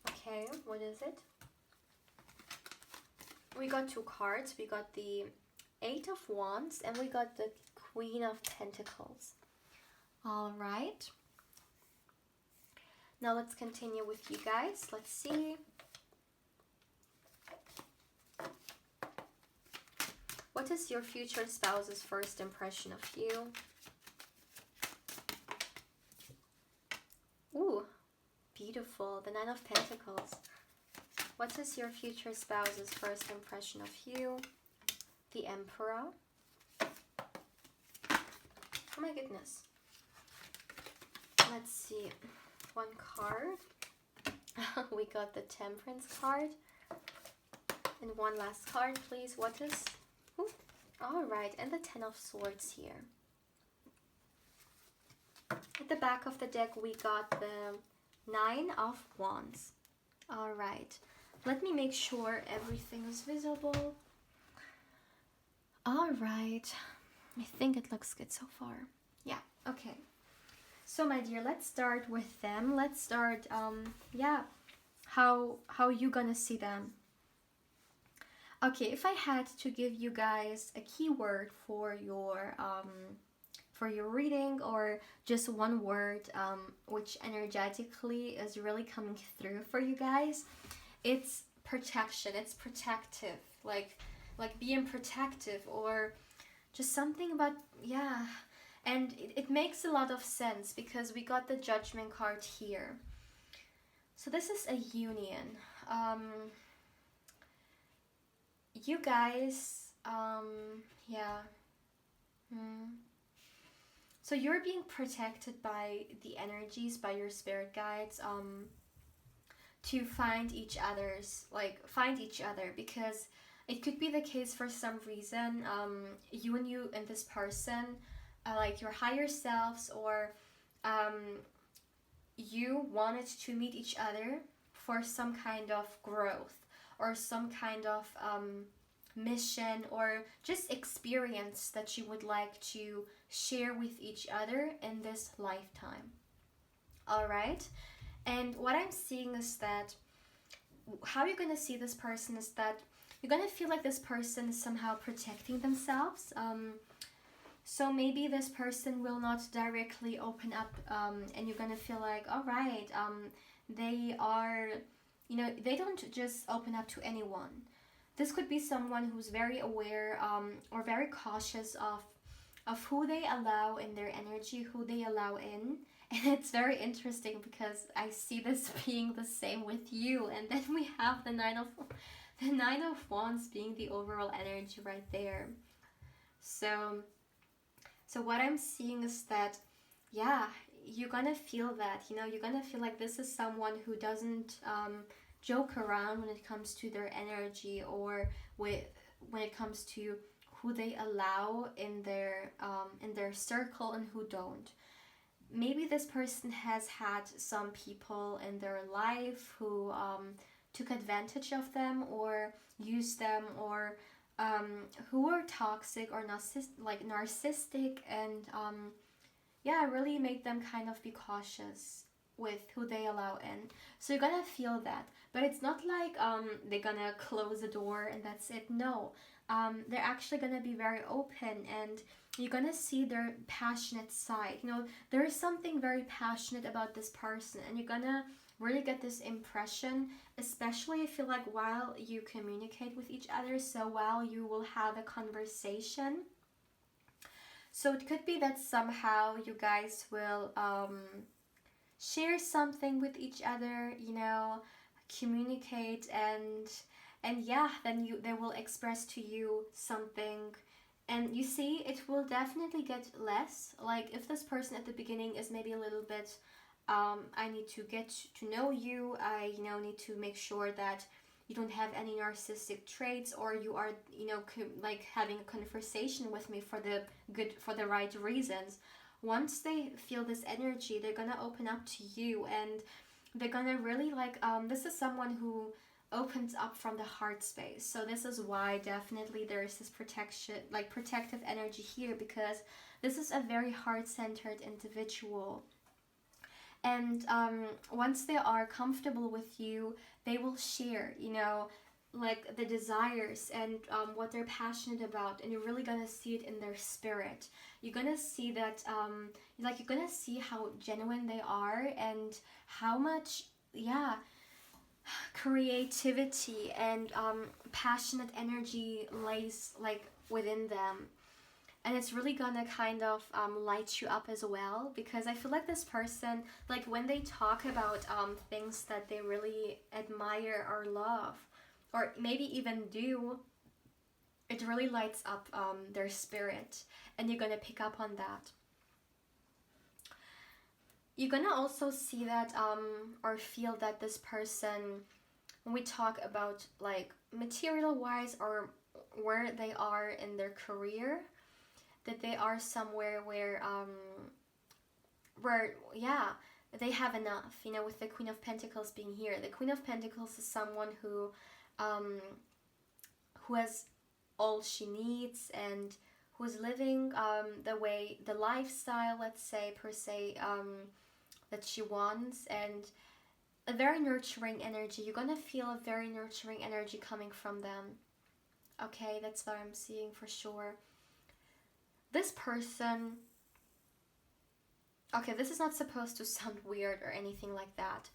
Okay, what is it? We got 2 cards. We got the Eight of Wands and we got the Queen of Pentacles. All right. Now let's continue with you guys. Let's see. What is your future spouse's first impression of you? Ooh, beautiful. The Nine of Pentacles. What is your future spouse's first impression of you? The Emperor. Oh my goodness. Let's see. 1 card. We got the Temperance card. And 1 last card, please. What is... Ooh. All right. And the Ten of Swords here. At the back of the deck, we got the Nine of Wands. All right. Let me make sure everything is visible. All right. I think it looks good so far. Yeah. Okay. So my dear, let's start with them. Let's start, yeah, how you gonna see them. Okay, if I had to give you guys a keyword for your reading, or just one word, which energetically is really coming through for you guys, it's protection. It's protective, like being protective, or just something about, yeah. And it makes a lot of sense because we got the Judgment card here. So this is a union. you guys, yeah. Hmm. So you're being protected by the energies, by your spirit guides, to find each other's, like find each other, because it could be the case for some reason, you and this person, like your higher selves, or um, you wanted to meet each other for some kind of growth, or some kind of mission, or just experience that you would like to share with each other in this lifetime. All right. And what I'm seeing is that how you're gonna see this person is that you're gonna feel like this person is somehow protecting themselves. So maybe this person will not directly open up, and you're gonna feel like, all right, they are, they don't just open up to anyone. This could be someone who's very aware, or very cautious of who they allow in their energy, who they allow in. And it's very interesting because I see this being the same with you. And then we have the nine of wands being the overall energy right there. So so what I'm seeing is that, yeah, you're gonna feel that. You're gonna feel like this is someone who doesn't joke around when it comes to their energy, or with when it comes to who they allow in their circle and who don't. Maybe this person has had some people in their life who took advantage of them, or used them, or who were toxic, or narcissistic, and yeah, really made them kind of be cautious with who they allow in. So you're gonna feel that, but it's not like they're gonna close the door and that's it. No, they're actually gonna be very open, and you're gonna see their passionate side. There is something very passionate about this person, and you're gonna really get this impression, especially I feel like while you communicate with each other. So while you will have a conversation, so it could be that somehow you guys will share something with each other, communicate, and yeah, then they will express to you something, and you see it will definitely get less. Like if this person at the beginning is maybe a little bit, I need to get to know you, I need to make sure that you don't have any narcissistic traits, or you are like having a conversation with me for the right reasons. Once they feel this energy, they're gonna open up to you, and they're gonna really like, this is someone who opens up from the heart space. So this is why definitely there is this protection, like protective energy here, because this is a very heart-centered individual. And once they are comfortable with you, they will share, like the desires, and what they're passionate about, and you're really gonna see it in their spirit. You're gonna see that, you're gonna see how genuine they are, and how much, yeah, creativity and passionate energy lays like within them. And it's really gonna kind of light you up as well, because I feel like this person, like when they talk about things that they really admire or love, or maybe even do, it really lights up their spirit, and you're gonna pick up on that. You're gonna also see that, or feel that this person, when we talk about like material wise, or where they are in their career, that they are somewhere where yeah, they have enough. With the Queen of Pentacles being here, the Queen of Pentacles is someone um, who has all she needs, and who's living the lifestyle, let's say, per se, that she wants, and a very nurturing energy. You're gonna feel a very nurturing energy coming from them. Okay, that's what I'm seeing for sure. This person, okay, this is not supposed to sound weird or anything like that,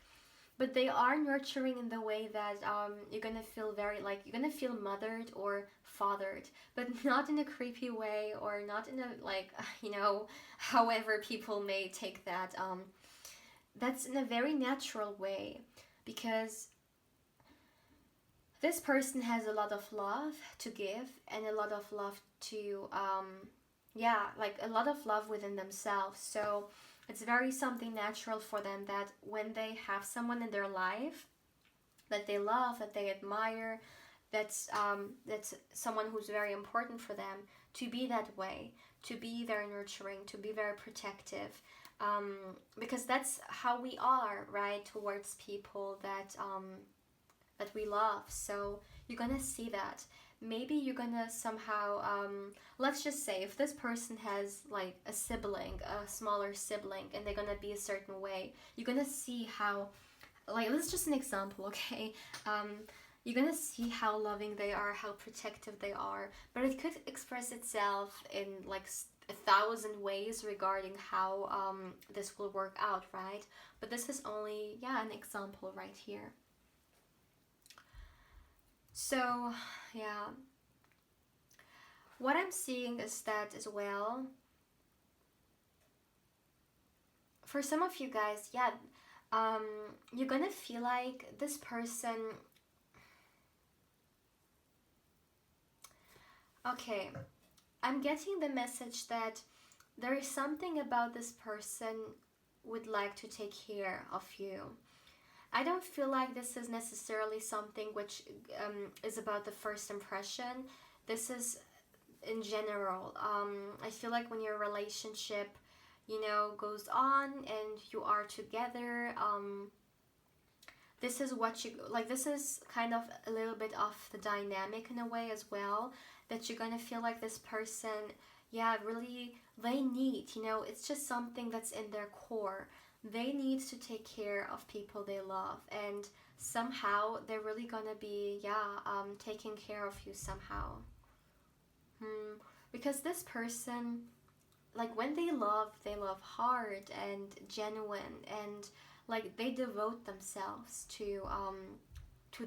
but they are nurturing in the way that you're gonna feel very, like, you're gonna feel mothered or fathered, but not in a creepy way, or not in a, like, however people may take that. That's in a very natural way, because this person has a lot of love to give and a lot of love to like a lot of love within themselves. So it's very something natural for them that when they have someone in their life that they love, that they admire, that's someone who's very important for them, to be that way, to be very nurturing, to be very protective, because that's how we are, right, towards people that we love. So you're gonna see that. Maybe you're gonna somehow, let's just say if this person has like a sibling, a smaller sibling, and they're gonna be a certain way, you're gonna see how, like, this is just an example, okay? You're gonna see how loving they are, how protective they are, but it could express itself in like 1,000 ways regarding how this will work out, right? But this is only, an example right here. So, yeah. What I'm seeing is that as well, for some of you guys, you're gonna feel like this person. Okay, I'm getting the message that there is something about this person would like to take care of you. I don't feel like this is necessarily something which is about the first impression. This is in general. I feel like when your relationship, goes on and you are together, this is what you like. This is kind of a little bit of the dynamic in a way as well, that you're gonna feel like this person, really, they need, it's just something that's in their core. They need to take care of people they love, and somehow they're really gonna be taking care of you somehow. Because this person, like, when they love hard and genuine, and like they devote themselves to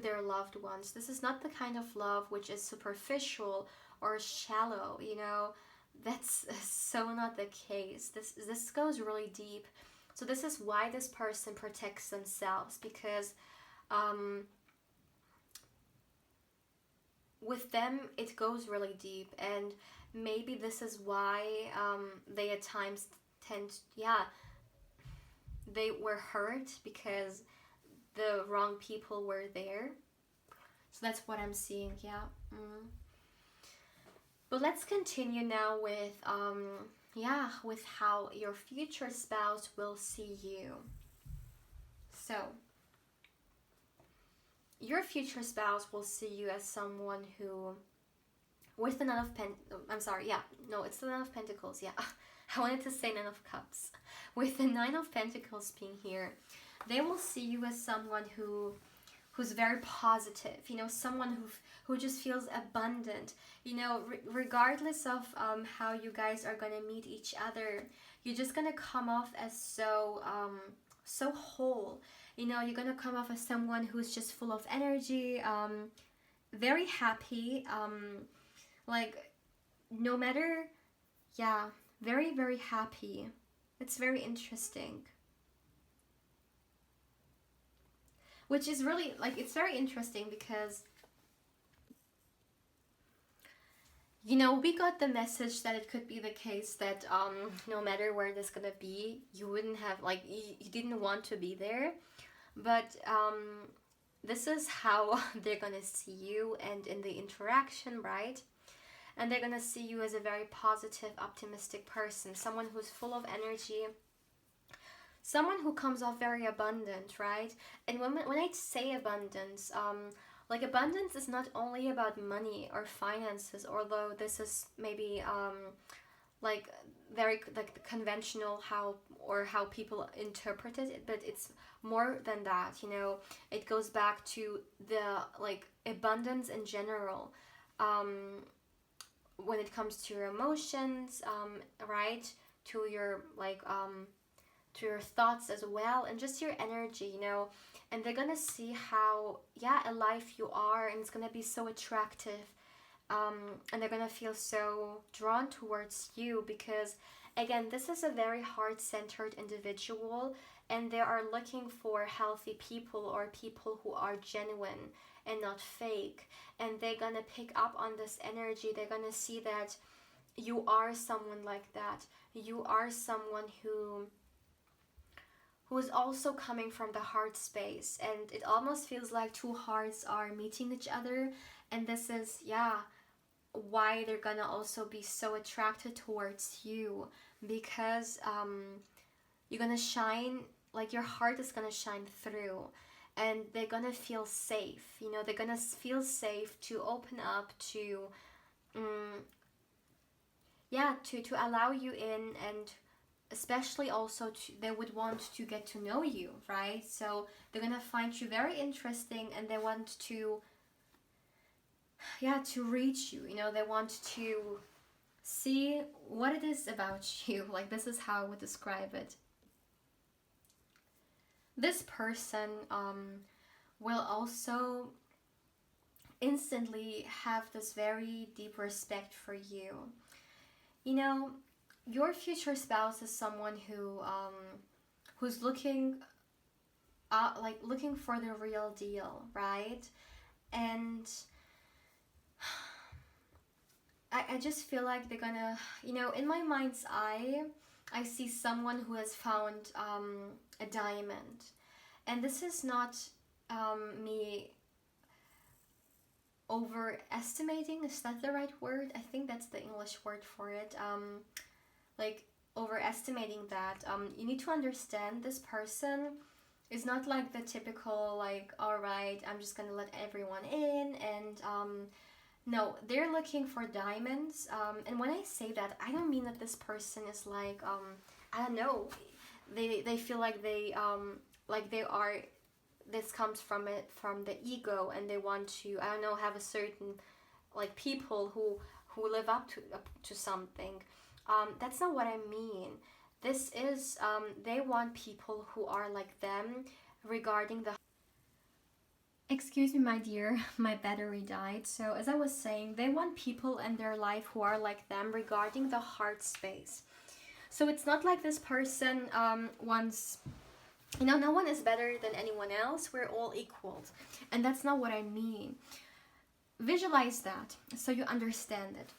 their loved ones. This is not the kind of love which is superficial or shallow, That's so not the case. This goes really deep. So this is why this person protects themselves, because with them it goes really deep, and maybe this is why they at times they were hurt because the wrong people were there. So that's what I'm seeing, But let's continue now with with how your future spouse will see you. So your future spouse will see you as someone who, with the Nine of it's the Nine of Pentacles, I wanted to say Nine of Cups. With the Nine of Pentacles being here, they will see you as someone who's very positive, someone who just feels abundant, regardless of how you guys are gonna meet each other, you're just gonna come off as so whole. You're gonna come off as someone who's just full of energy, very happy, like, no matter, very, very happy. It's very interesting. Which is really, like, it's very interesting because, we got the message that it could be the case that no matter where this gonna be, you wouldn't have, like, you didn't want to be there. But this is how they're gonna see you, and in the interaction, right? And they're gonna see you as a very positive, optimistic person, someone who's full of energy, someone who comes off very abundant, right? And when I say abundance, like, abundance is not only about money or finances, although this is maybe like very, like, the conventional how people interpret it, but it's more than that. It goes back to the, like, abundance in general, when it comes to your emotions, right, to your, like, to your thoughts as well, and just your energy, and they're gonna see how alive you are, and it's gonna be so attractive, and they're gonna feel so drawn towards you, because again, this is a very heart-centered individual, and they are looking for healthy people or people who are genuine and not fake. And they're gonna pick up on this energy. They're gonna see that you are someone like that. You are someone who is also coming from the heart space, and it almost feels like two hearts are meeting each other. And this is, yeah, why they're gonna also be so attracted towards you, because you're gonna shine, like your heart is gonna shine through, and they're gonna feel safe, you know, they're gonna feel safe to open up, to yeah, to allow you in. And especially also they would want to get to know you, right? So they're gonna find you very interesting, and they want to, yeah, to reach you, you know, they want to see what it is about you. Like, this is how I would describe it. This person will also instantly have this very deep respect for you. You know, your future spouse is someone who's looking like looking for the real deal, right? And I just feel like they're gonna, you know, in my mind's eye, I see someone who has found a diamond. And this is not me overestimating, is that the right word? I think that's the English word for it. Like, overestimating that. You need to understand this person is not like the typical, like, all right, I'm just gonna let everyone in, and no, they're looking for diamonds. And when I say that, I don't mean that this person is like, I don't know, they feel like they are, this comes from it, from the ego, and they want to, I don't know, have a certain, like, people who live up to something. That's not what I mean. This is, they want people who are like them regarding the... Excuse me, my dear, my battery died. So as I was saying, they want people in their life who are like them regarding the heart space. So it's not like this person wants, you know, no one is better than anyone else. We're all equal. And that's not what I mean. Visualize that so you understand it.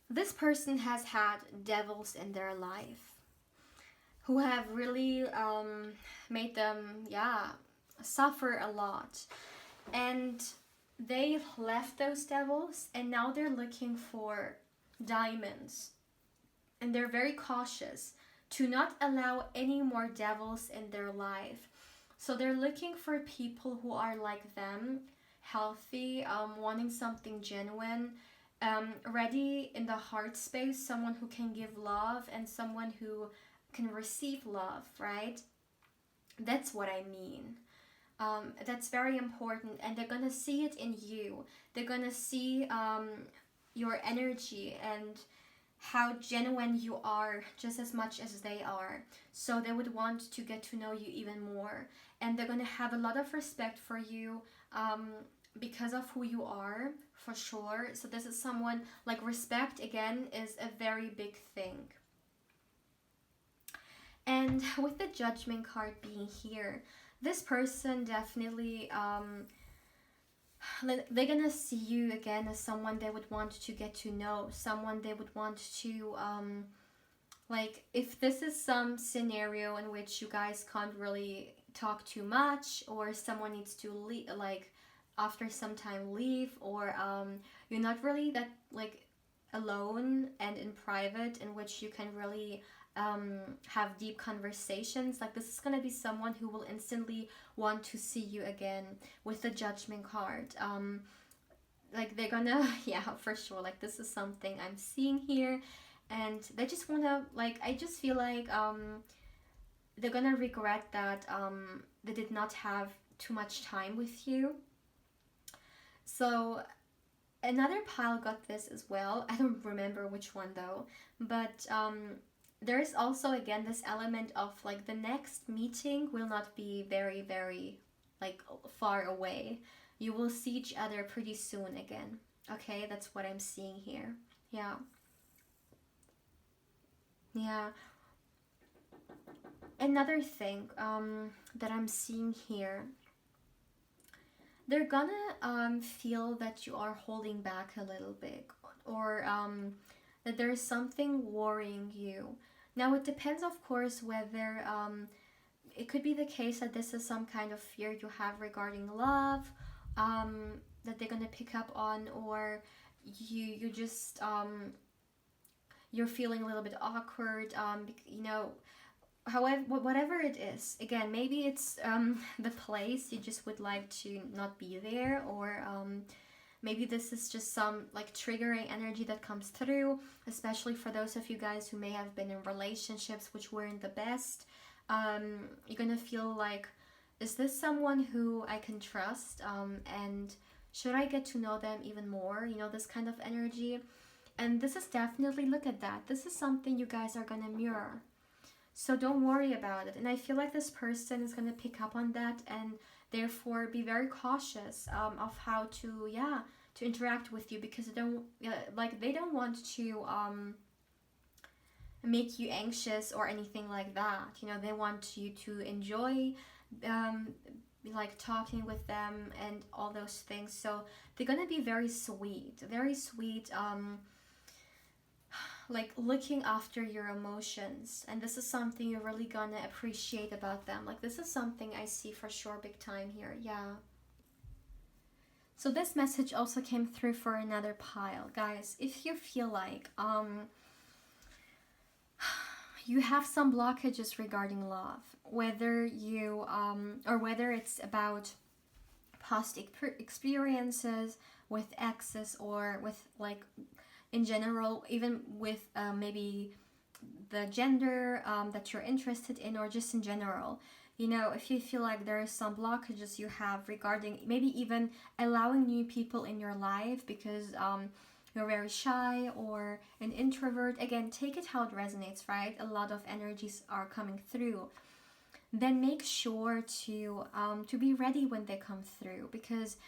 This person has had devils in their life who have really made them, yeah, suffer a lot. And they left those devils, and now they're looking for diamonds. And they're very cautious to not allow any more devils in their life. So they're looking for people who are like them, healthy, wanting something genuine, ready in the heart space, someone who can give love and someone who can receive love, right? That's what I mean. That's very important, and they're gonna see it in you. They're gonna see your energy and how genuine you are, just as much as they are. So they would want to get to know you even more, and they're gonna have a lot of respect for you because of who you are, for sure. So this is someone, like, respect again is a very big thing. And with the Judgment card being here, this person definitely they're gonna see you again as someone they would want to get to know, someone they would want to like, if this is some scenario in which you guys can't really talk too much, or someone needs to leave, like, after some time leave, or you're not really that, like, alone and in private, in which you can really have deep conversations, like, this is gonna be someone who will instantly want to see you again with the Judgment card. Like, they're gonna yeah, for sure, like, this is something I'm seeing here, and they just wanna, like, I just feel like they're gonna regret that they did not have too much time with you. So another pile got this as well. I don't remember which one though, but there is also again this element of, like, the next meeting will not be very, very, like, far away. You will see each other pretty soon again. Okay, that's what I'm seeing here. Yeah. Yeah. Another thing that I'm seeing here, they're gonna feel that you are holding back a little bit, or that there's something worrying you. Now it depends, of course, whether it could be the case that this is some kind of fear you have regarding love, that they're gonna pick up on, or you just you're feeling a little bit awkward, you know, however, whatever it is. Again, maybe it's the place you just would like to not be there, or maybe this is just some like triggering energy that comes through, especially for those of you guys who may have been in relationships which weren't the best. You're gonna feel like, is this someone who I can trust, and should I get to know them even more, you know, this kind of energy. And this is definitely, look at that, this is something you guys are gonna mirror. So don't worry about it. And I feel like this person is going to pick up on that, and therefore be very cautious of how to, yeah, to interact with you, because they don't, they don't want to make you anxious or anything like that. You know, they want you to enjoy like talking with them and all those things. So they're going to be very sweet, like looking after your emotions, and this is something you're really gonna appreciate about them. Like, this is something I see for sure big time here. Yeah. So this message also came through for another pile, guys. If you feel like you have some blockages regarding love, whether you or whether it's about past experiences with exes, or with like in general, even with maybe the gender that you're interested in, or just in general, you know, if you feel like there are some blockages you have regarding maybe even allowing new people in your life because you're very shy or an introvert, again, take it how it resonates, right? A lot of energies are coming through. Then make sure to be ready when they come through, because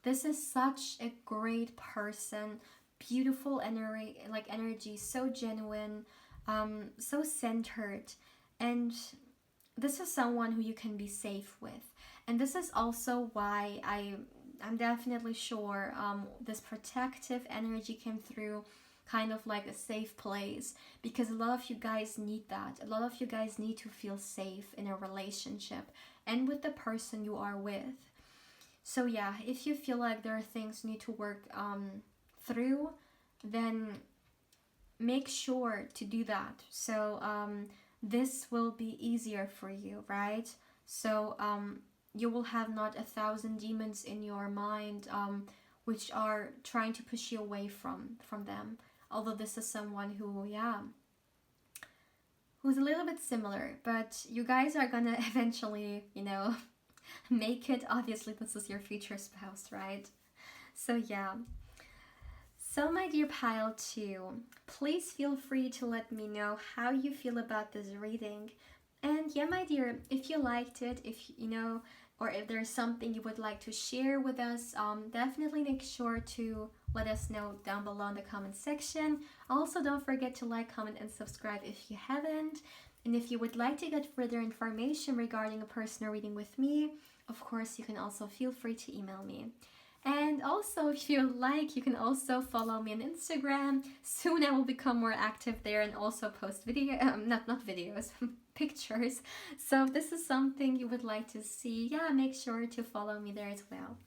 this is such a great person, beautiful energy, so genuine, so centered, and this is someone who you can be safe with. And this is also why I'm definitely sure this protective energy came through, kind of like a safe place, because a lot of you guys need that. A lot of you guys need to feel safe in a relationship and with the person you are with. So yeah, if you feel like there are things you need to work through, then make sure to do that. So this will be easier for you, right? So you will have not 1,000 demons in your mind which are trying to push you away from them. Although this is someone who, yeah, who's a little bit similar, but you guys are gonna eventually, you know, make it. Obviously, this is your future spouse, right? So yeah. So my dear pile 2, please feel free to let me know how you feel about this reading. And yeah, my dear, if you liked it, if you know, or if there's something you would like to share with us, definitely make sure to let us know down below in the comment section. Also, don't forget to like, comment, and subscribe if you haven't. And if you would like to get further information regarding a personal reading with me, of course, you can also feel free to email me. And also, if you like, you can also follow me on Instagram. Soon I will become more active there and also post not videos, pictures. So if this is something you would like to see, yeah, make sure to follow me there as well.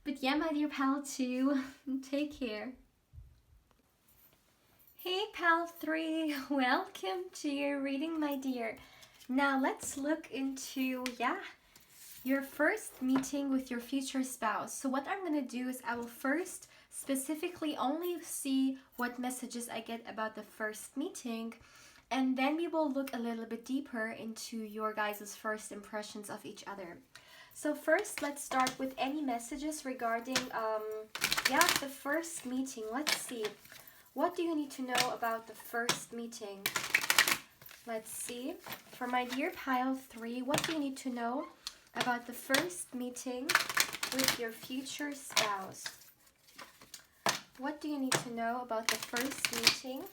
But yeah, my dear pal 2, take care. Hey pal 3, welcome to your reading, my dear. Now let's look into, your first meeting with your future spouse. So what I'm going to do is I will first specifically only see what messages I get about the first meeting, and then we will look a little bit deeper into your guys' first impressions of each other. So first, let's start with any messages regarding, the first meeting. Let's see. What do you need to know about the first meeting? Let's see. For my dear pile 3, what do you need to know about the first meeting with your future spouse? What do you need to know about the first meeting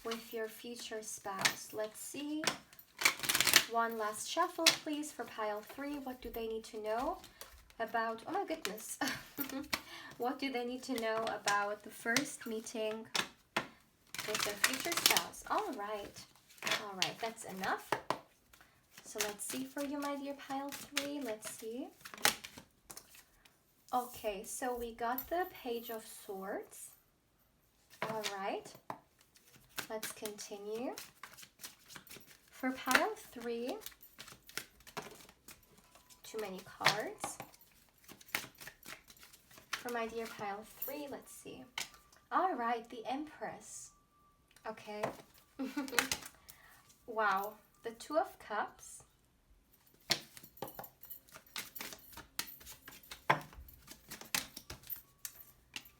with your future spouse. Let's see. One last shuffle, please, for pile 3. What do they need to know about, oh my goodness, what do they need to know about the first meeting with their future spouse? All right, that's enough. So let's see for you, my dear pile 3. Let's see. Okay, so we got the Page of Swords. All right, let's continue. For pile 3, too many cards. For my dear pile 3, let's see. All right, the Empress. Okay. Wow, the Two of Cups.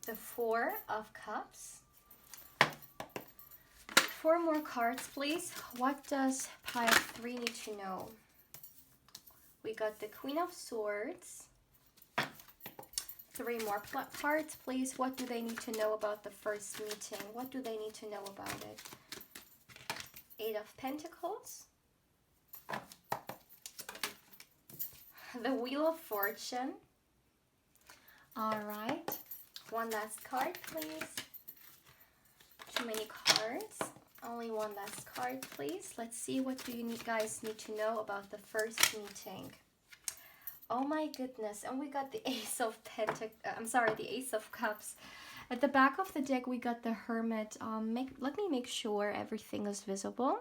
The Four of Cups. 4 more cards, please. What does pile 3 need to know? We got the Queen of Swords. 3 more cards, please. What do they need to know about the first meeting? What do they need to know about it? 8 of Pentacles. The Wheel of Fortune. All right. One last card, please. Too many cards. Only one last card, please. Let's see, what do you guys need to know about the first meeting? Oh my goodness. And we got the Ace of the Ace of Cups. At the back of the deck, we got the Hermit. Let me make sure everything is visible.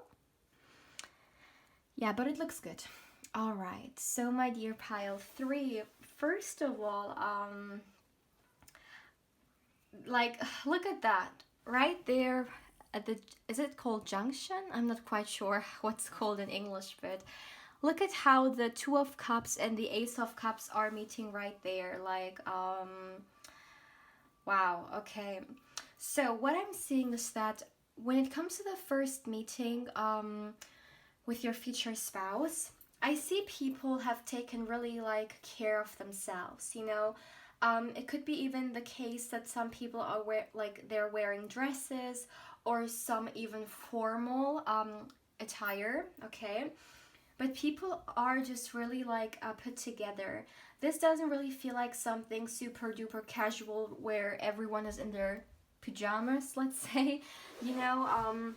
Yeah, but it looks good. All right. So my dear pile 3, first of all, like, look at that right there at the, is it called junction? I'm not quite sure what's called in English, but look at how the Two of Cups and the Ace of Cups are meeting right there. Like, wow, okay. So what I'm seeing is that when it comes to the first meeting with your future spouse, I see people have taken really like care of themselves, you know. It could be even the case that some people are they're wearing dresses, or some even formal attire, okay? But people are just really like put together. This doesn't really feel like something super duper casual where everyone is in their pajamas, let's say, you know.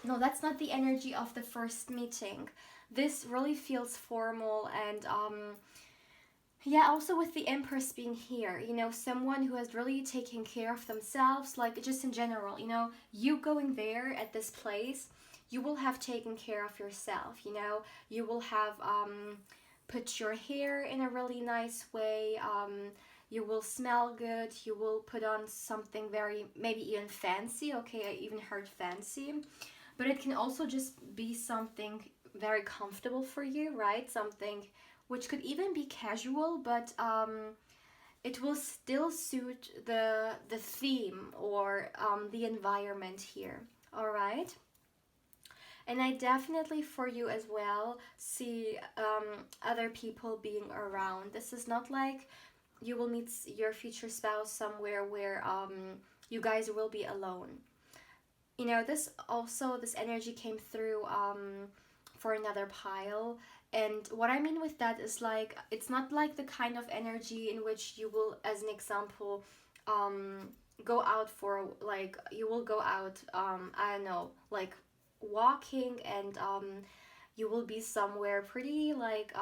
No, that's not the energy of the first meeting. This really feels formal, and yeah, also with the Empress being here, you know, someone who has really taken care of themselves, like just in general, you know, you going there at this place, you will have taken care of yourself, you know, you will have put your hair in a really nice way, you will smell good, you will put on something very, maybe even fancy, okay, I even heard fancy, but it can also just be something very comfortable for you, right, something which could even be casual, but it will still suit the theme or the environment here, all right? And I definitely, for you as well, see other people being around. This is not like you will meet your future spouse somewhere where you guys will be alone. You know, this energy came through for another pile. And what I mean with that is, like, it's not like the kind of energy in which you will, as an example, go out for, like, you will go out, I don't know, like, walking, and you will be somewhere pretty, like,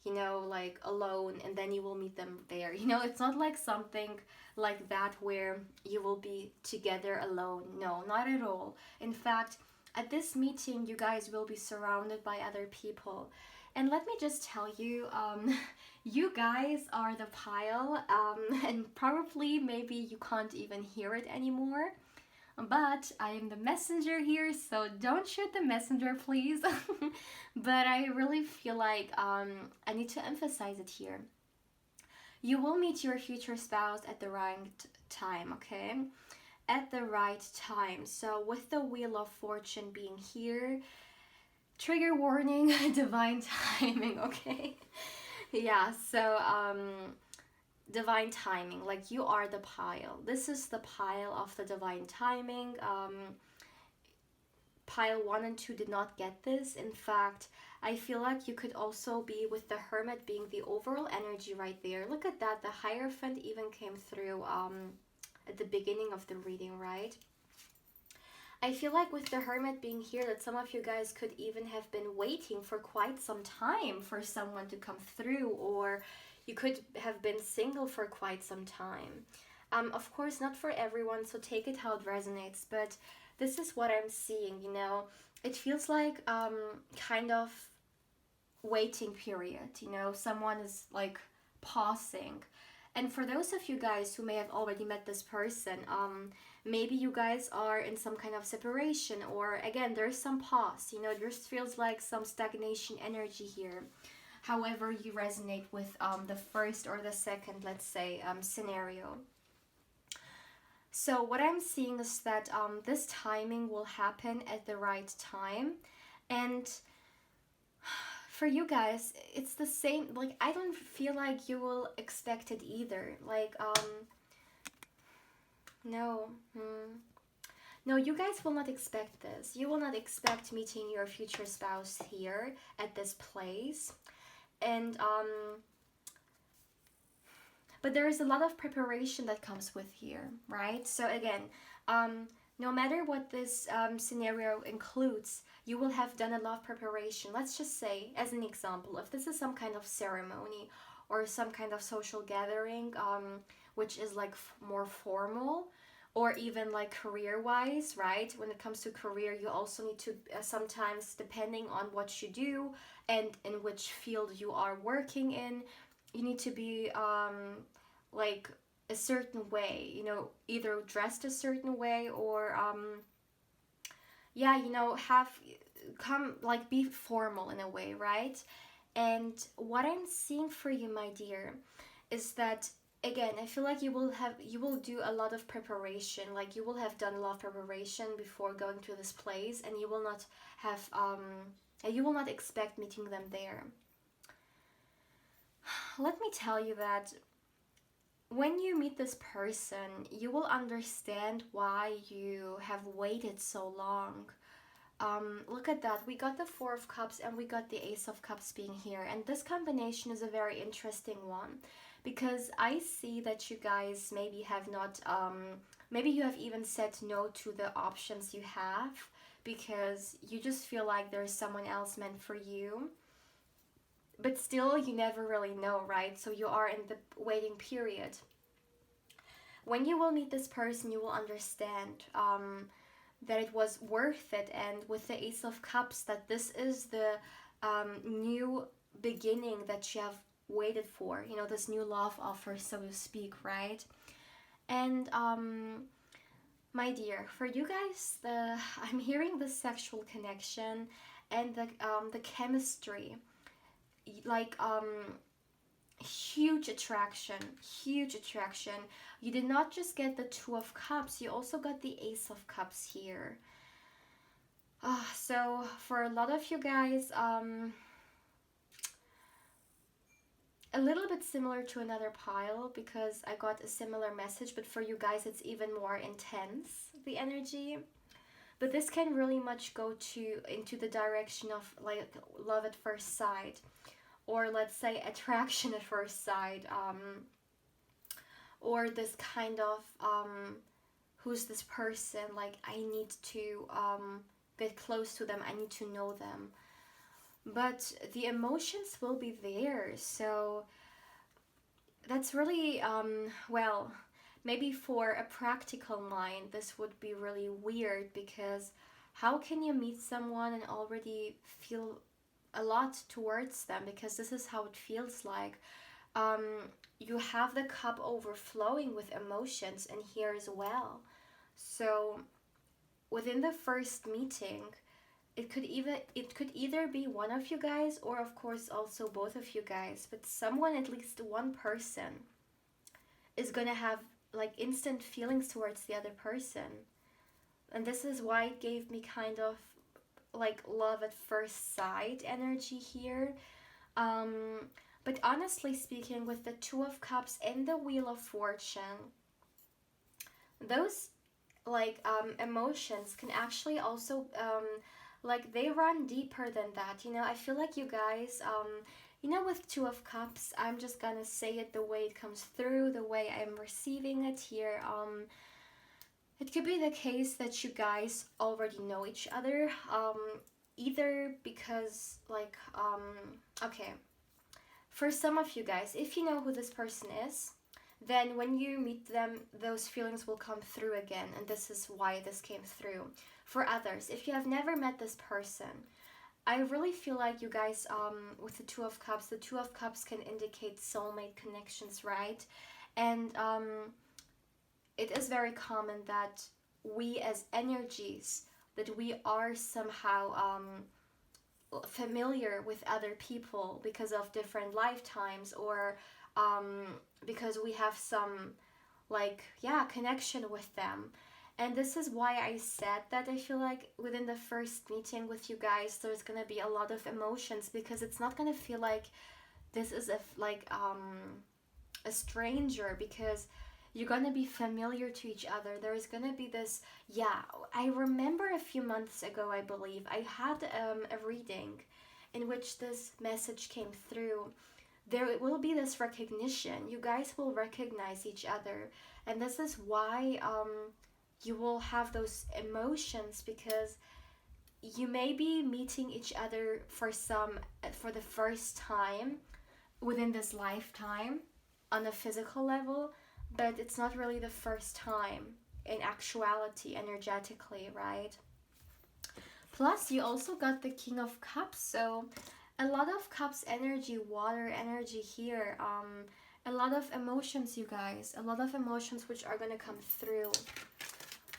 you know, like, alone, and then you will meet them there. You know, it's not like something like that where you will be together alone. No, not at all. In fact, at this meeting, you guys will be surrounded by other people. And let me just tell you, you guys are the pile, and probably maybe you can't even hear it anymore. But I am the messenger here, so don't shoot the messenger, please. But I really feel like I need to emphasize it here. You will meet your future spouse at the right time, okay? At the right time. So with the Wheel of Fortune being here, trigger warning, divine timing, okay? Yeah, so divine timing. Like, you are the pile. This is the pile of the divine timing. Pile 1 and 2 did not get this. In fact, I feel like you could also be with the Hermit being the overall energy right there. Look at that. The Hierophant even came through at the beginning of the reading, right? I feel like with the Hermit being here, that some of you guys could even have been waiting for quite some time for someone to come through, or you could have been single for quite some time. Of course, not for everyone, so take it how it resonates, but this is what I'm seeing, you know. It feels like kind of waiting period, you know. Someone is like pausing. And for those of you guys who may have already met this person, maybe you guys are in some kind of separation, or again, there's some pause, you know. There feels like some stagnation energy here. However you resonate with the first or the second, let's say, scenario. So what I'm seeing is that this timing will happen at the right time. And for you guys, it's the same. Like, I don't feel like you will expect it either. Like, no. No, you guys will not expect this. You will not expect meeting your future spouse here at this place. And, but there is a lot of preparation that comes with here, right? So again, no matter what this scenario includes, you will have done a lot of preparation. Let's just say, as an example, if this is some kind of ceremony or some kind of social gathering, which is like more formal, or even like career-wise, right? When it comes to career, you also need to sometimes, depending on what you do and in which field you are working in, you need to be like a certain way, you know, either dressed a certain way, or yeah, you know, be formal in a way, right? And what I'm seeing for you, my dear, is that again, I feel like you will do a lot of preparation. Like, you will have done a lot of preparation before going to this place, and you will not have you will not expect meeting them there. Let me tell you that when you meet this person, you will understand why you have waited so long. Look at that. We got the Four of Cups and we got the Ace of Cups being here. And this combination is a very interesting one, because I see that you guys maybe have not, maybe you have even said no to the options you have, because you just feel like there's someone else meant for you. But still, you never really know, right? So you are in the waiting period. When you will meet this person, you will understand that it was worth it. And with the Ace of Cups, that this is the new beginning that you have waited for. You know, this new love offer, so to speak, right? And my dear, for you guys, I'm hearing the sexual connection and the chemistry, like huge attraction. You did not just get the Two of Cups, you also got the Ace of Cups here. So for a lot of you guys, a little bit similar to another pile, because I got a similar message, but for you guys it's even more intense, the energy. But this can really much go into the direction of like love at first sight, or let's say attraction at first sight, or this kind of who's this person, like I need to get close to them, I need to know them. But the emotions will be there, so that's really well, maybe for a practical mind this would be really weird, because how can you meet someone and already feel a lot towards them? Because this is how it feels like. You have the cup overflowing with emotions, and here as well. So within the first meeting, it could either be one of you guys, or of course also both of you guys, but someone, at least one person, is gonna have like instant feelings towards the other person. And this is why it gave me kind of like love at first sight energy here. But honestly speaking, with the Two of Cups and the Wheel of Fortune, those like emotions can actually also like they run deeper than that. You know, I feel like you guys you know, with Two of Cups, I'm just gonna say it the way it comes through, the way I'm receiving it here. It could be the case that you guys already know each other, either because like okay, for some of you guys, if you know who this person is, then when you meet them, those feelings will come through again, and this is why this came through. For others, if you have never met this person, I really feel like you guys, with the Two of Cups, the Two of Cups can indicate soulmate connections, right? And it is very common that we as energies, that we are somehow familiar with other people because of different lifetimes, or because we have some like, yeah, connection with them. And this is why I said that I feel like within the first meeting with you guys, there's gonna be a lot of emotions, because it's not gonna feel like this is a stranger, because you're gonna be familiar to each other. There is gonna be this, yeah, I remember a few months ago, I believe, I had a reading in which this message came through. There will be this recognition. You guys will recognize each other. And this is why you will have those emotions, because you may be meeting each other for the first time within this lifetime on a physical level, but it's not really the first time in actuality, energetically, right? Plus, you also got the King of Cups, so a lot of Cups energy, water energy here, a lot of emotions, you guys, a lot of emotions which are gonna come through.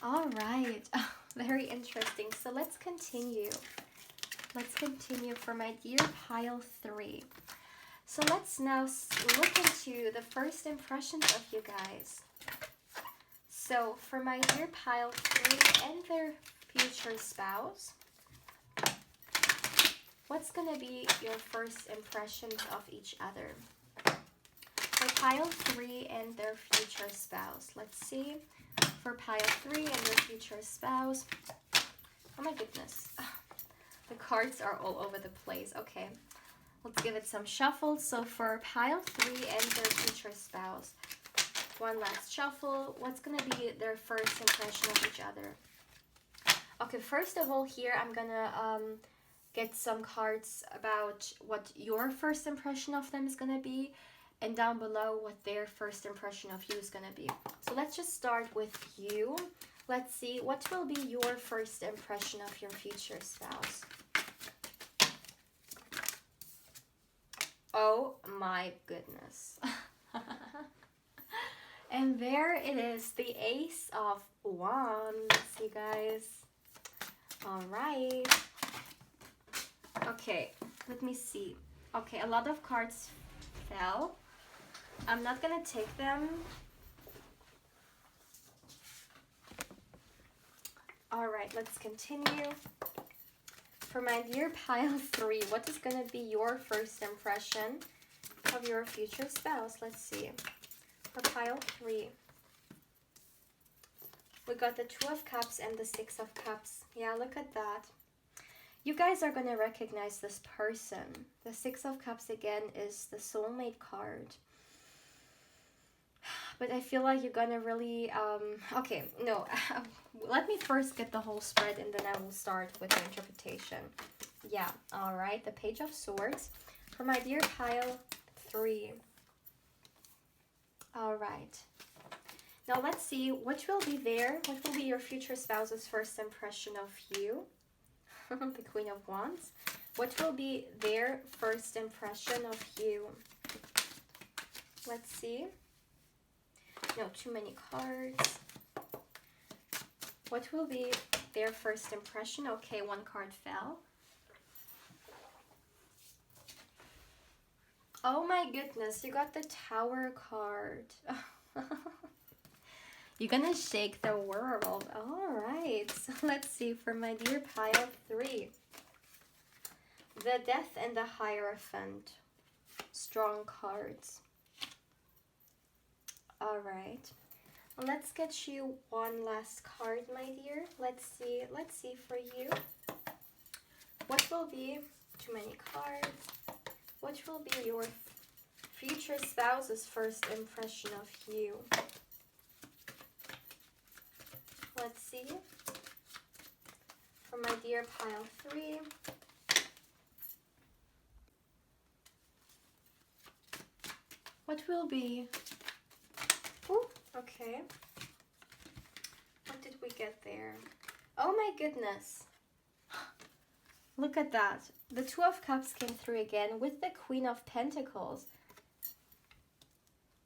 All right, very interesting. So let's continue. Let's continue for my dear pile 3. So let's now look into the first impressions of you guys. So for my dear pile 3 and their future spouse, what's going to be your first impressions of each other? For pile 3 and their future spouse, let's see. For pile 3 and their future spouse, oh my goodness, the cards are all over the place. Okay, let's give it some shuffle. So for pile 3 and their future spouse, one last shuffle. What's going to be their first impression of each other? Okay, first of all, here I'm going to get some cards about what your first impression of them is going to be, and down below what their first impression of you is going to be. So let's just start with you. Let's see, what will be your first impression of your future spouse? Oh my goodness. And there it is, the Ace of Wands, you guys. All right. Okay, let me see. Okay, a lot of cards fell. I'm not gonna take them. All right, let's continue. For my dear pile 3, what is gonna be your first impression of your future spouse? Let's see. For pile 3, we got the Two of Cups and the Six of Cups. Yeah, look at that. You guys are gonna recognize this person. The Six of Cups again is the soulmate card. But I feel like you're gonna really, okay, no, let me first get the whole spread and then I will start with the interpretation. Yeah, all right, the Page of Swords for my dear pile 3. All right. Now let's see, what will be your future spouse's first impression of you? The Queen of Wands. What will be their first impression of you? Let's see. No, too many cards. What will be their first impression? Okay, one card fell. Oh my goodness, you got the Tower card. You're gonna shake the world. All right, so let's see for my dear pile 3. The Death and the Hierophant. strong cards. All right. Let's get you one last card, my dear. Let's see for you. What will be, too many cards, what will be your future spouse's first impression of you? Let's see. For my dear pile 3. What will be? Ooh, okay. What did we get there? Oh my goodness. Look at that. The Two of Cups came through again with the Queen of Pentacles.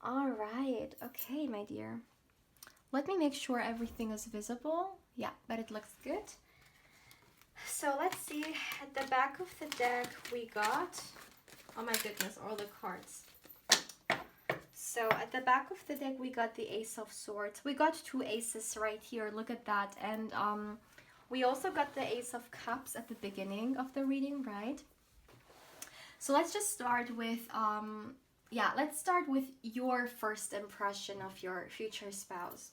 All right. Okay, my dear. Let me make sure everything is visible. Yeah, but it looks good. So let's see. At the back of the deck, we got... Oh my goodness, all the cards. So at the back of the deck, we got the Ace of Swords. We got 2 aces right here. Look at that. And we also got the Ace of Cups at the beginning of the reading, right? So let's just start with, let's start with your first impression of your future spouse.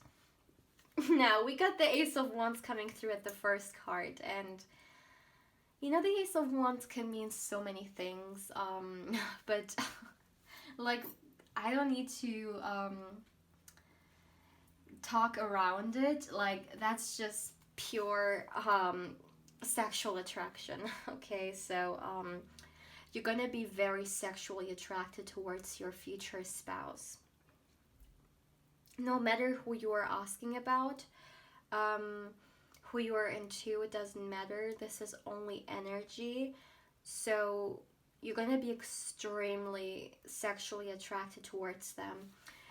Now, we got the Ace of Wands coming through at the first card. And, you know, the Ace of Wands can mean so many things. But, like... I don't need to talk around it. Like, that's just pure sexual attraction. Okay, so you're gonna be very sexually attracted towards your future spouse. No matter who you are asking about, who you are into, it doesn't matter. This is only energy. So you're going to be extremely sexually attracted towards them.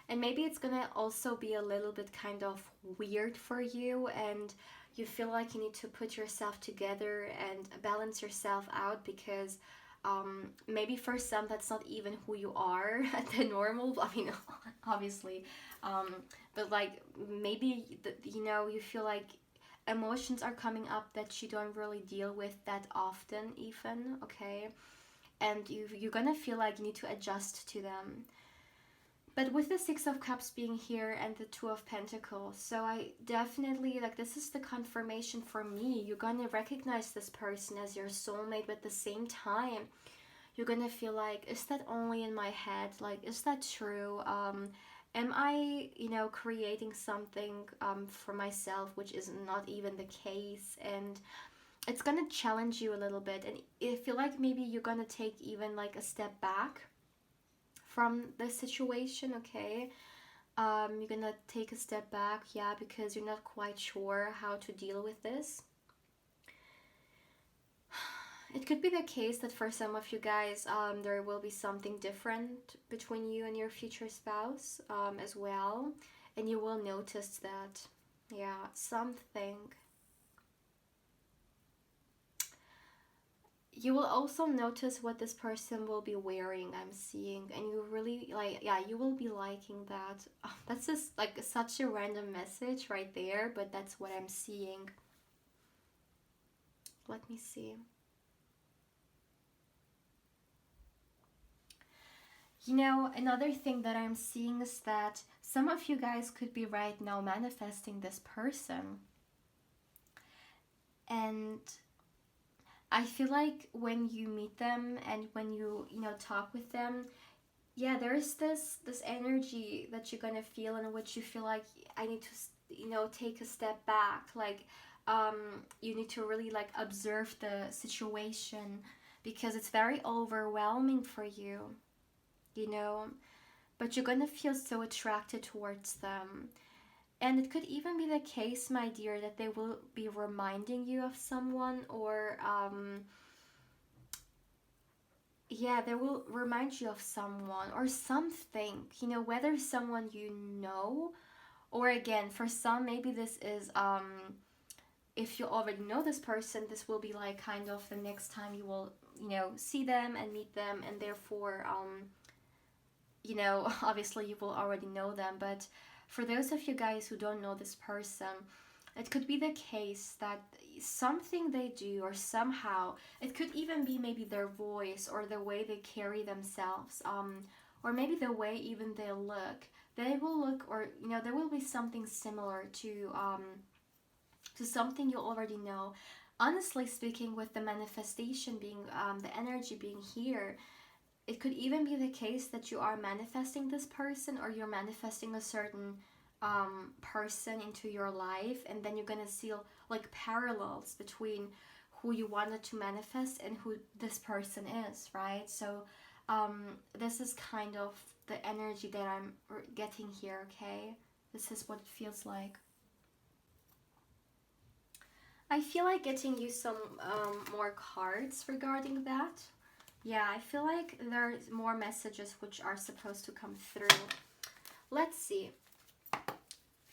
And maybe it's going to also be a little bit kind of weird for you, and you feel like you need to put yourself together and balance yourself out, because maybe for some that's not even who you are at the normal, I mean, obviously, but like maybe, you feel like emotions are coming up that you don't really deal with that often even, okay? And you're gonna feel like you need to adjust to them. But with the Six of Cups being here and the Two of Pentacles, so I definitely, like, this is the confirmation for me. You're gonna recognize this person as your soulmate, but at the same time, you're gonna feel like, is that only in my head? Like, is that true? Am I, creating something for myself, which is not even the case? And it's gonna challenge you a little bit, and I feel like maybe you're gonna take even like a step back from the situation, okay? You're gonna take a step back, yeah, because you're not quite sure how to deal with this. It could be the case that for some of you guys, there will be something different between you and your future spouse as well, and you will notice that, yeah, something. You will also notice what this person will be wearing, I'm seeing, and you really, like, yeah, you will be liking that. Oh, that's just, like, such a random message right there, but that's what I'm seeing. Let me see. Another thing that I'm seeing is that some of you guys could be right now manifesting this person. And I feel like when you meet them and when you talk with them, yeah, there is this energy that you're gonna feel, in which you feel like, I need to take a step back, like you need to really like observe the situation, because it's very overwhelming for you, but you're gonna feel so attracted towards them. And it could even be the case, my dear, that they will be reminding you of someone, or, they will remind you of someone or something, whether someone or again, for some, maybe this is, if you already know this person, this will be like kind of the next time you will, see them and meet them, and therefore, obviously you will already know them, but for those of you guys who don't know this person, it could be the case that something they do, or somehow it could even be maybe their voice or the way they carry themselves, or maybe the way even they look. They will look, or there will be something similar to something you already know. Honestly speaking, with the manifestation being the energy being here, it could even be the case that you are manifesting this person, or you're manifesting a certain person into your life, and then you're gonna see like parallels between who you wanted to manifest and who this person is, right? So this is kind of the energy that I'm getting here, okay? This is what it feels like. I feel like getting you some more cards regarding that. Yeah, I feel like there's more messages which are supposed to come through. Let's see.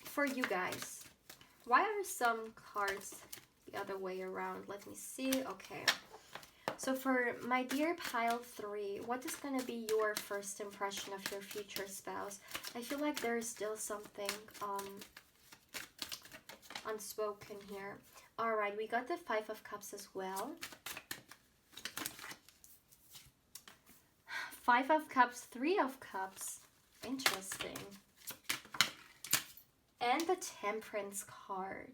For you guys, why are some cards the other way around? Let me see. Okay. So for my dear pile 3, what is going to be your first impression of your future spouse? I feel like there's still something unspoken here. All right, we got the 5 of Cups as well. 5 of Cups, 3 of Cups. Interesting. And the Temperance card.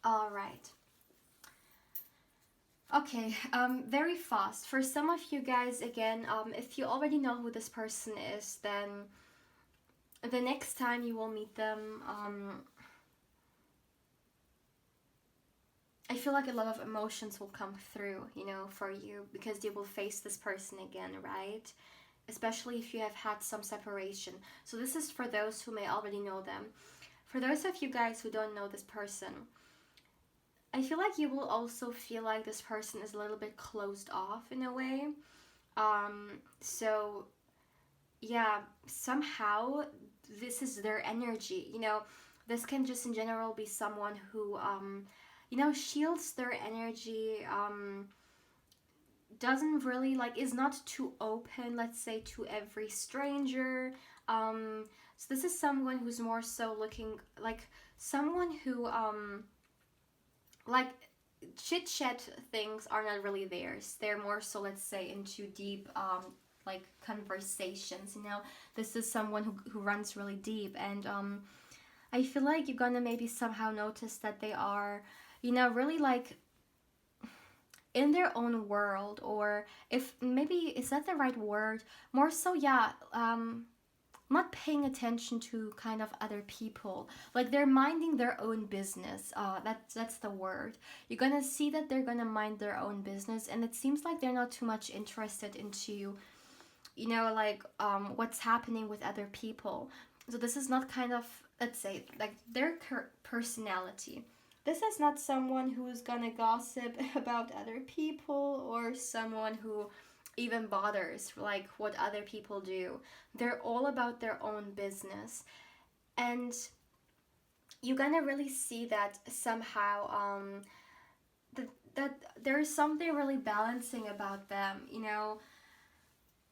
All right. Okay, very fast. For some of you guys, again, if you already know who this person is, then the next time you will meet them, I feel like a lot of emotions will come through, for you, because you will face this person again, right? Especially if you have had some separation. So this is for those who may already know them. For those of you guys who don't know this person, I feel like you will also feel like this person is a little bit closed off in a way. So yeah, somehow this is their energy. This can just in general be someone who shields their energy, doesn't really is not too open, let's say, to every stranger. So this is someone who's more so looking like someone who chit chat things are not really theirs. They're more so, let's say, into deep conversations. This is someone who runs really deep, and I feel like you're gonna maybe somehow notice that they are really in their own world, or if maybe, is that the right word? More so, yeah, not paying attention to kind of other people. Like they're minding their own business. That's the word. You're gonna see that they're gonna mind their own business, and it seems like they're not too much interested into, what's happening with other people. So this is not kind of, let's say, their personality. This is not someone who's gonna gossip about other people, or someone who even bothers what other people do. They're all about their own business, and you're gonna really see that somehow that there's something really balancing about them.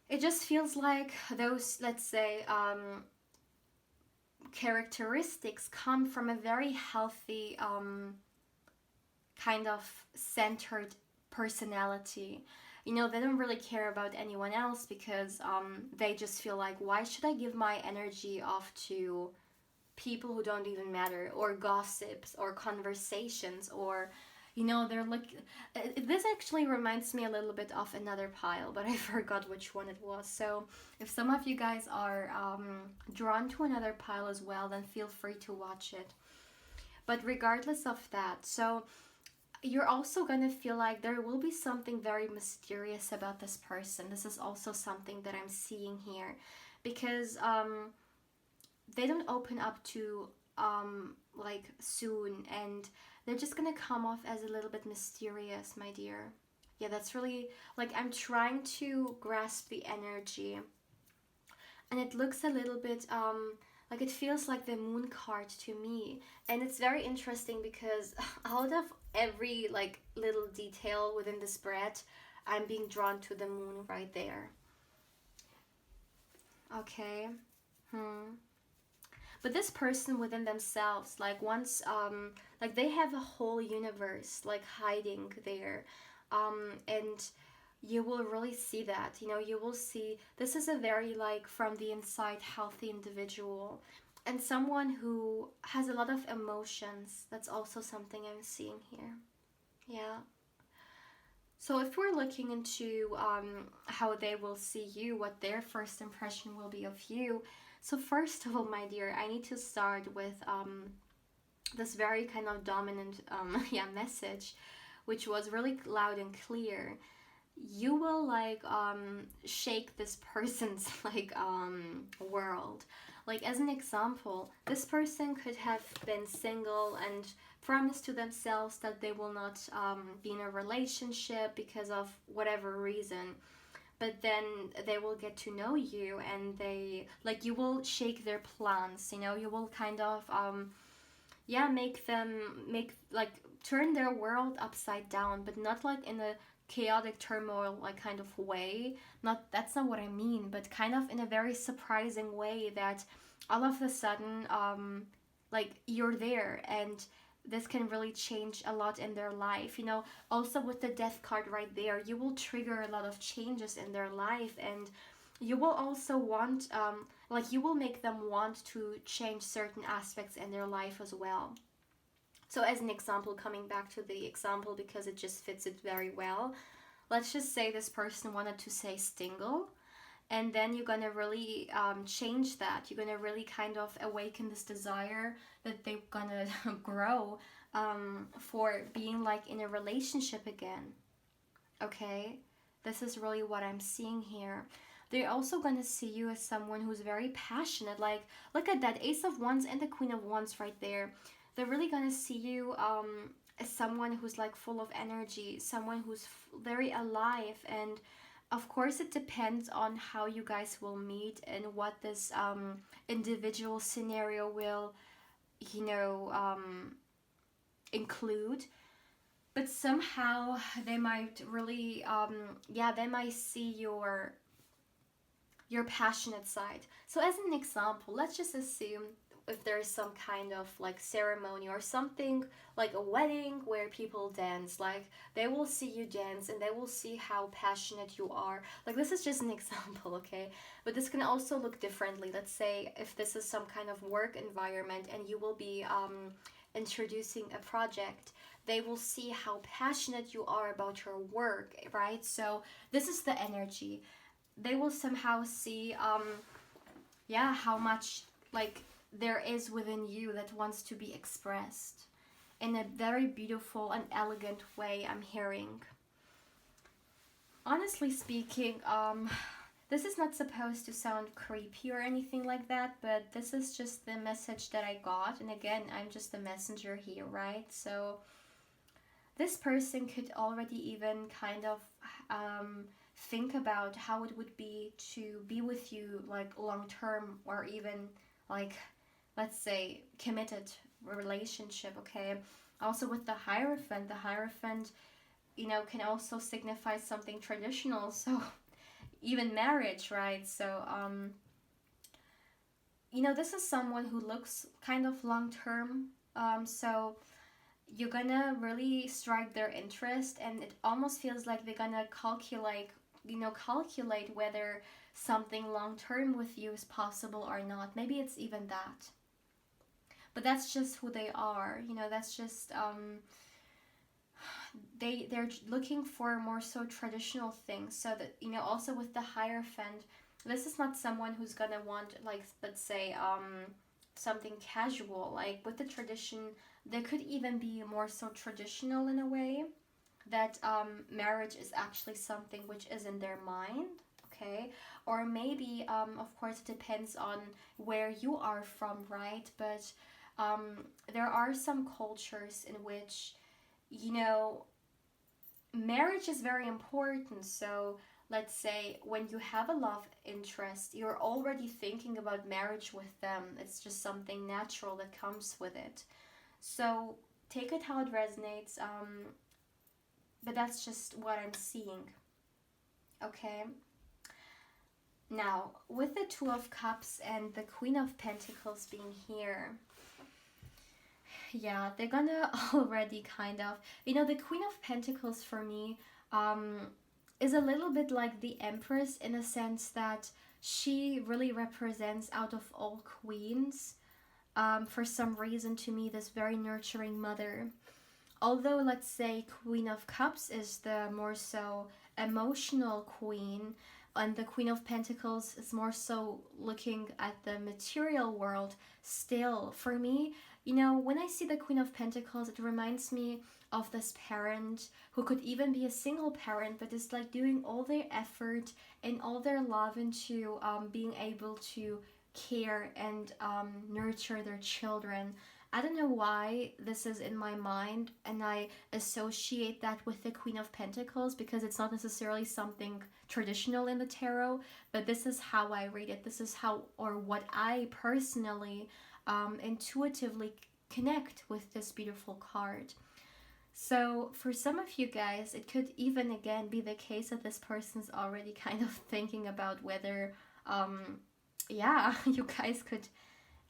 It just feels like those, let's say, characteristics come from a very healthy kind of centered personality. They don't really care about anyone else, because they just feel like, why should I give my energy off to people who don't even matter, or gossips, or conversations, or they're this actually reminds me a little bit of another pile, but I forgot which one it was. So if some of you guys are drawn to another pile as well, then feel free to watch it. But regardless of that, so you're also gonna feel like there will be something very mysterious about this person. This is also something that I'm seeing here, because they don't open up to soon, and they're just gonna come off as a little bit mysterious, my dear. Yeah, that's really, I'm trying to grasp the energy, and it looks a little bit it feels like the Moon card to me. And it's very interesting, because out of every little detail within the spread, I'm being drawn to the Moon right there. Okay. But this person within themselves, like once, like they have a whole universe like hiding there, and you will really see that. You know, you will see this is a very like from the inside healthy individual, and someone who has a lot of emotions. That's also something I'm seeing here. Yeah. So if we're looking into how they will see you, what their first impression will be of you. So first of all, my dear, I need to start with this very kind of dominant yeah, message, which was really loud and clear. You will like shake this person's like world. Like as an example, this person could have been single and promised to themselves that they will not be in a relationship because of whatever reason, but then they will get to know you, and they like you will shake their plans, you know, you will kind of yeah, make like turn their world upside down, but not like in a chaotic turmoil like kind of way. Not, that's not what I mean, but kind of in a very surprising way that all of a sudden like you're there, and this can really change a lot in their life, you know. Also with the death card right there, you will trigger a lot of changes in their life, and you will also want like you will make them want to change certain aspects in their life as well. So as an example, coming back to the example because it just fits it very well, let's just say this person wanted to say single, and then you're gonna really change that. You're gonna really kind of awaken this desire that they're gonna grow for being like in a relationship again. Okay, this is really what I'm seeing here. They're also gonna see you as someone who's very passionate. Like, look at that Ace of Wands and the Queen of Wands right there. They're really gonna see you as someone who's like full of energy, someone who's very alive. And of course it depends on how you guys will meet and what this individual scenario will, you know, include. But somehow they might really yeah, they might see your passionate side. So as an example, let's just assume if there's some kind of like ceremony or something like a wedding where people dance, like they will see you dance and they will see how passionate you are. Like this is just an example, okay? But this can also look differently. Let's say if this is some kind of work environment and you will be introducing a project, they will see how passionate you are about your work, right? So this is the energy. They will somehow see yeah, how much like there is within you that wants to be expressed in a very beautiful and elegant way, I'm hearing. Honestly speaking, this is not supposed to sound creepy or anything like that, but this is just the message that I got, and again, I'm just the messenger here, right? So this person could already even kind of think about how it would be to be with you like long term, or even like, let's say, committed relationship, okay? Also with the Hierophant, you know, can also signify something traditional, so even marriage, right? So you know, this is someone who looks kind of long term, so you're gonna really strike their interest, and it almost feels like they're gonna calculate, you know, calculate whether something long term with you is possible or not. Maybe it's even that, but that's just who they are, you know. That's just they're looking for more so traditional things. So that, you know, also with the Hierophant, this is not someone who's gonna want, like, let's say something casual. Like with the tradition, there could even be more so traditional in a way that marriage is actually something which is in their mind, okay? Or maybe of course it depends on where you are from, right? But there are some cultures in which, you know, marriage is very important. So let's say when you have a love interest, you're already thinking about marriage with them. It's just something natural that comes with it. So take it how it resonates, but that's just what I'm seeing, okay? Now, with the Two of Cups and the Queen of Pentacles being here, yeah, they're gonna already kind of, the Queen of Pentacles for me is a little bit like the Empress in a sense that she really represents, out of all queens, for some reason to me, this very nurturing mother. Although, let's say, Queen of Cups is the more so emotional queen, and the Queen of Pentacles is more so looking at the material world, still, for me, when I see the Queen of Pentacles, it reminds me of this parent who could even be a single parent, but is like doing all their effort and all their love into being able to care and nurture their children. I don't know why this is in my mind, and I associate that with the Queen of Pentacles because it's not necessarily something traditional in the tarot, but this is how I read it. This is how, or what I personally intuitively connect with this beautiful card. So for some of you guys, it could even again be the case that this person's already kind of thinking about whether, you guys could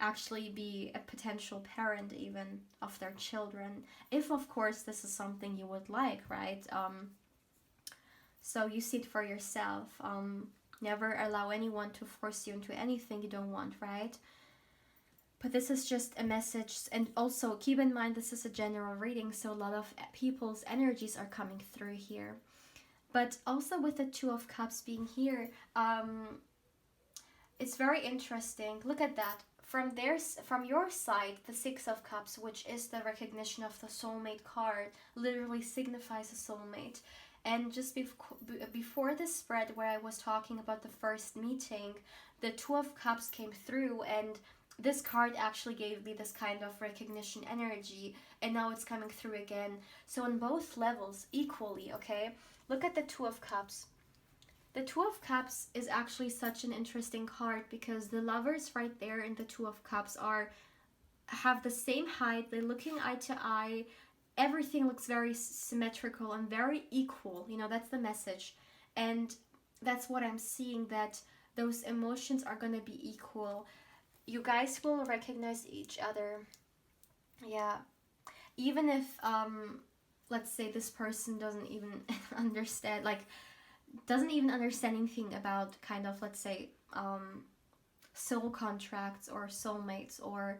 actually be a potential parent even of their children, if of course this is something you would like, right? So you see it for yourself. Never allow anyone to force you into anything you don't want, right? But this is just a message, and also keep in mind this is a general reading, so a lot of people's energies are coming through here. But also with the Two of Cups being here, it's very interesting. Look at that. From your side, the Six of Cups, which is the recognition of the soulmate card, literally signifies a soulmate. And just before this spread where I was talking about the first meeting, the Two of Cups came through, and this card actually gave me this kind of recognition energy, and now it's coming through again. So on both levels, equally, okay? Look at the Two of Cups. The Two of Cups is actually such an interesting card because the lovers right there in the Two of Cups have the same height, they're looking eye to eye, everything looks very symmetrical and very equal, that's the message. And that's what I'm seeing, that those emotions are going to be equal. You guys will recognize each other. Yeah. Even if, let's say this person doesn't even understand, doesn't even understand anything about kind of, let's say, soul contracts or soulmates, or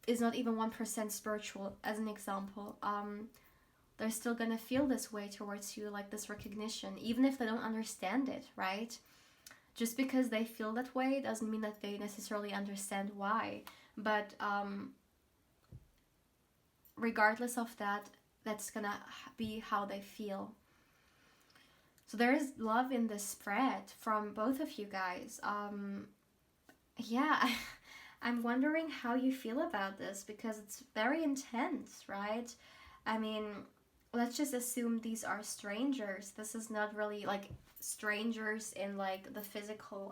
is not even 1% spiritual, as an example, they're still gonna feel this way towards you, like this recognition, even if they don't understand it, right? Just because they feel that way doesn't mean that they necessarily understand why. But regardless of that, that's gonna be how they feel. So there is love in this spread from both of you guys. I'm wondering how you feel about this, because it's very intense, right? I mean, let's just assume these are strangers. This is not really strangers in the physical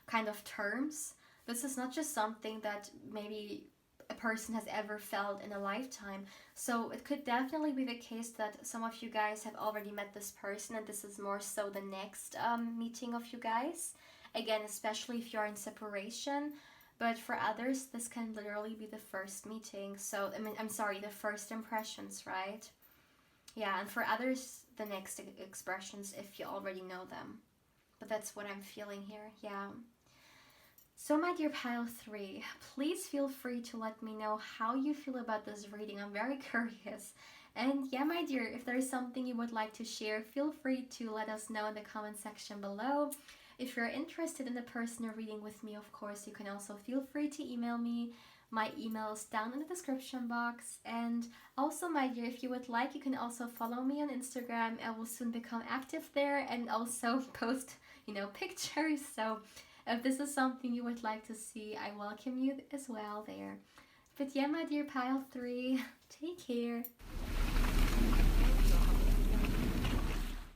kind of terms. This is not just something that maybe a person has ever felt in a lifetime. So it could definitely be the case that some of you guys have already met this person, and this is more so the next meeting of you guys. Again, especially if you're in separation. But for others, this can literally be the first meeting. So, the first impressions, right? Yeah, and for others, the next expressions if you already know them. But that's what I'm feeling here, yeah. So my dear pile 3, please feel free to let me know how you feel about this reading. I'm very curious. And yeah, my dear, if there's something you would like to share, feel free to let us know in the comment section below. If you're interested in a personal reading with me, of course, you can also feel free to email me. My email is down in the description box. And also, my dear, if you would like, you can also follow me on Instagram. I will soon become active there and also post, pictures. So if this is something you would like to see, I welcome you as well there. But yeah, my dear pile 3, take care.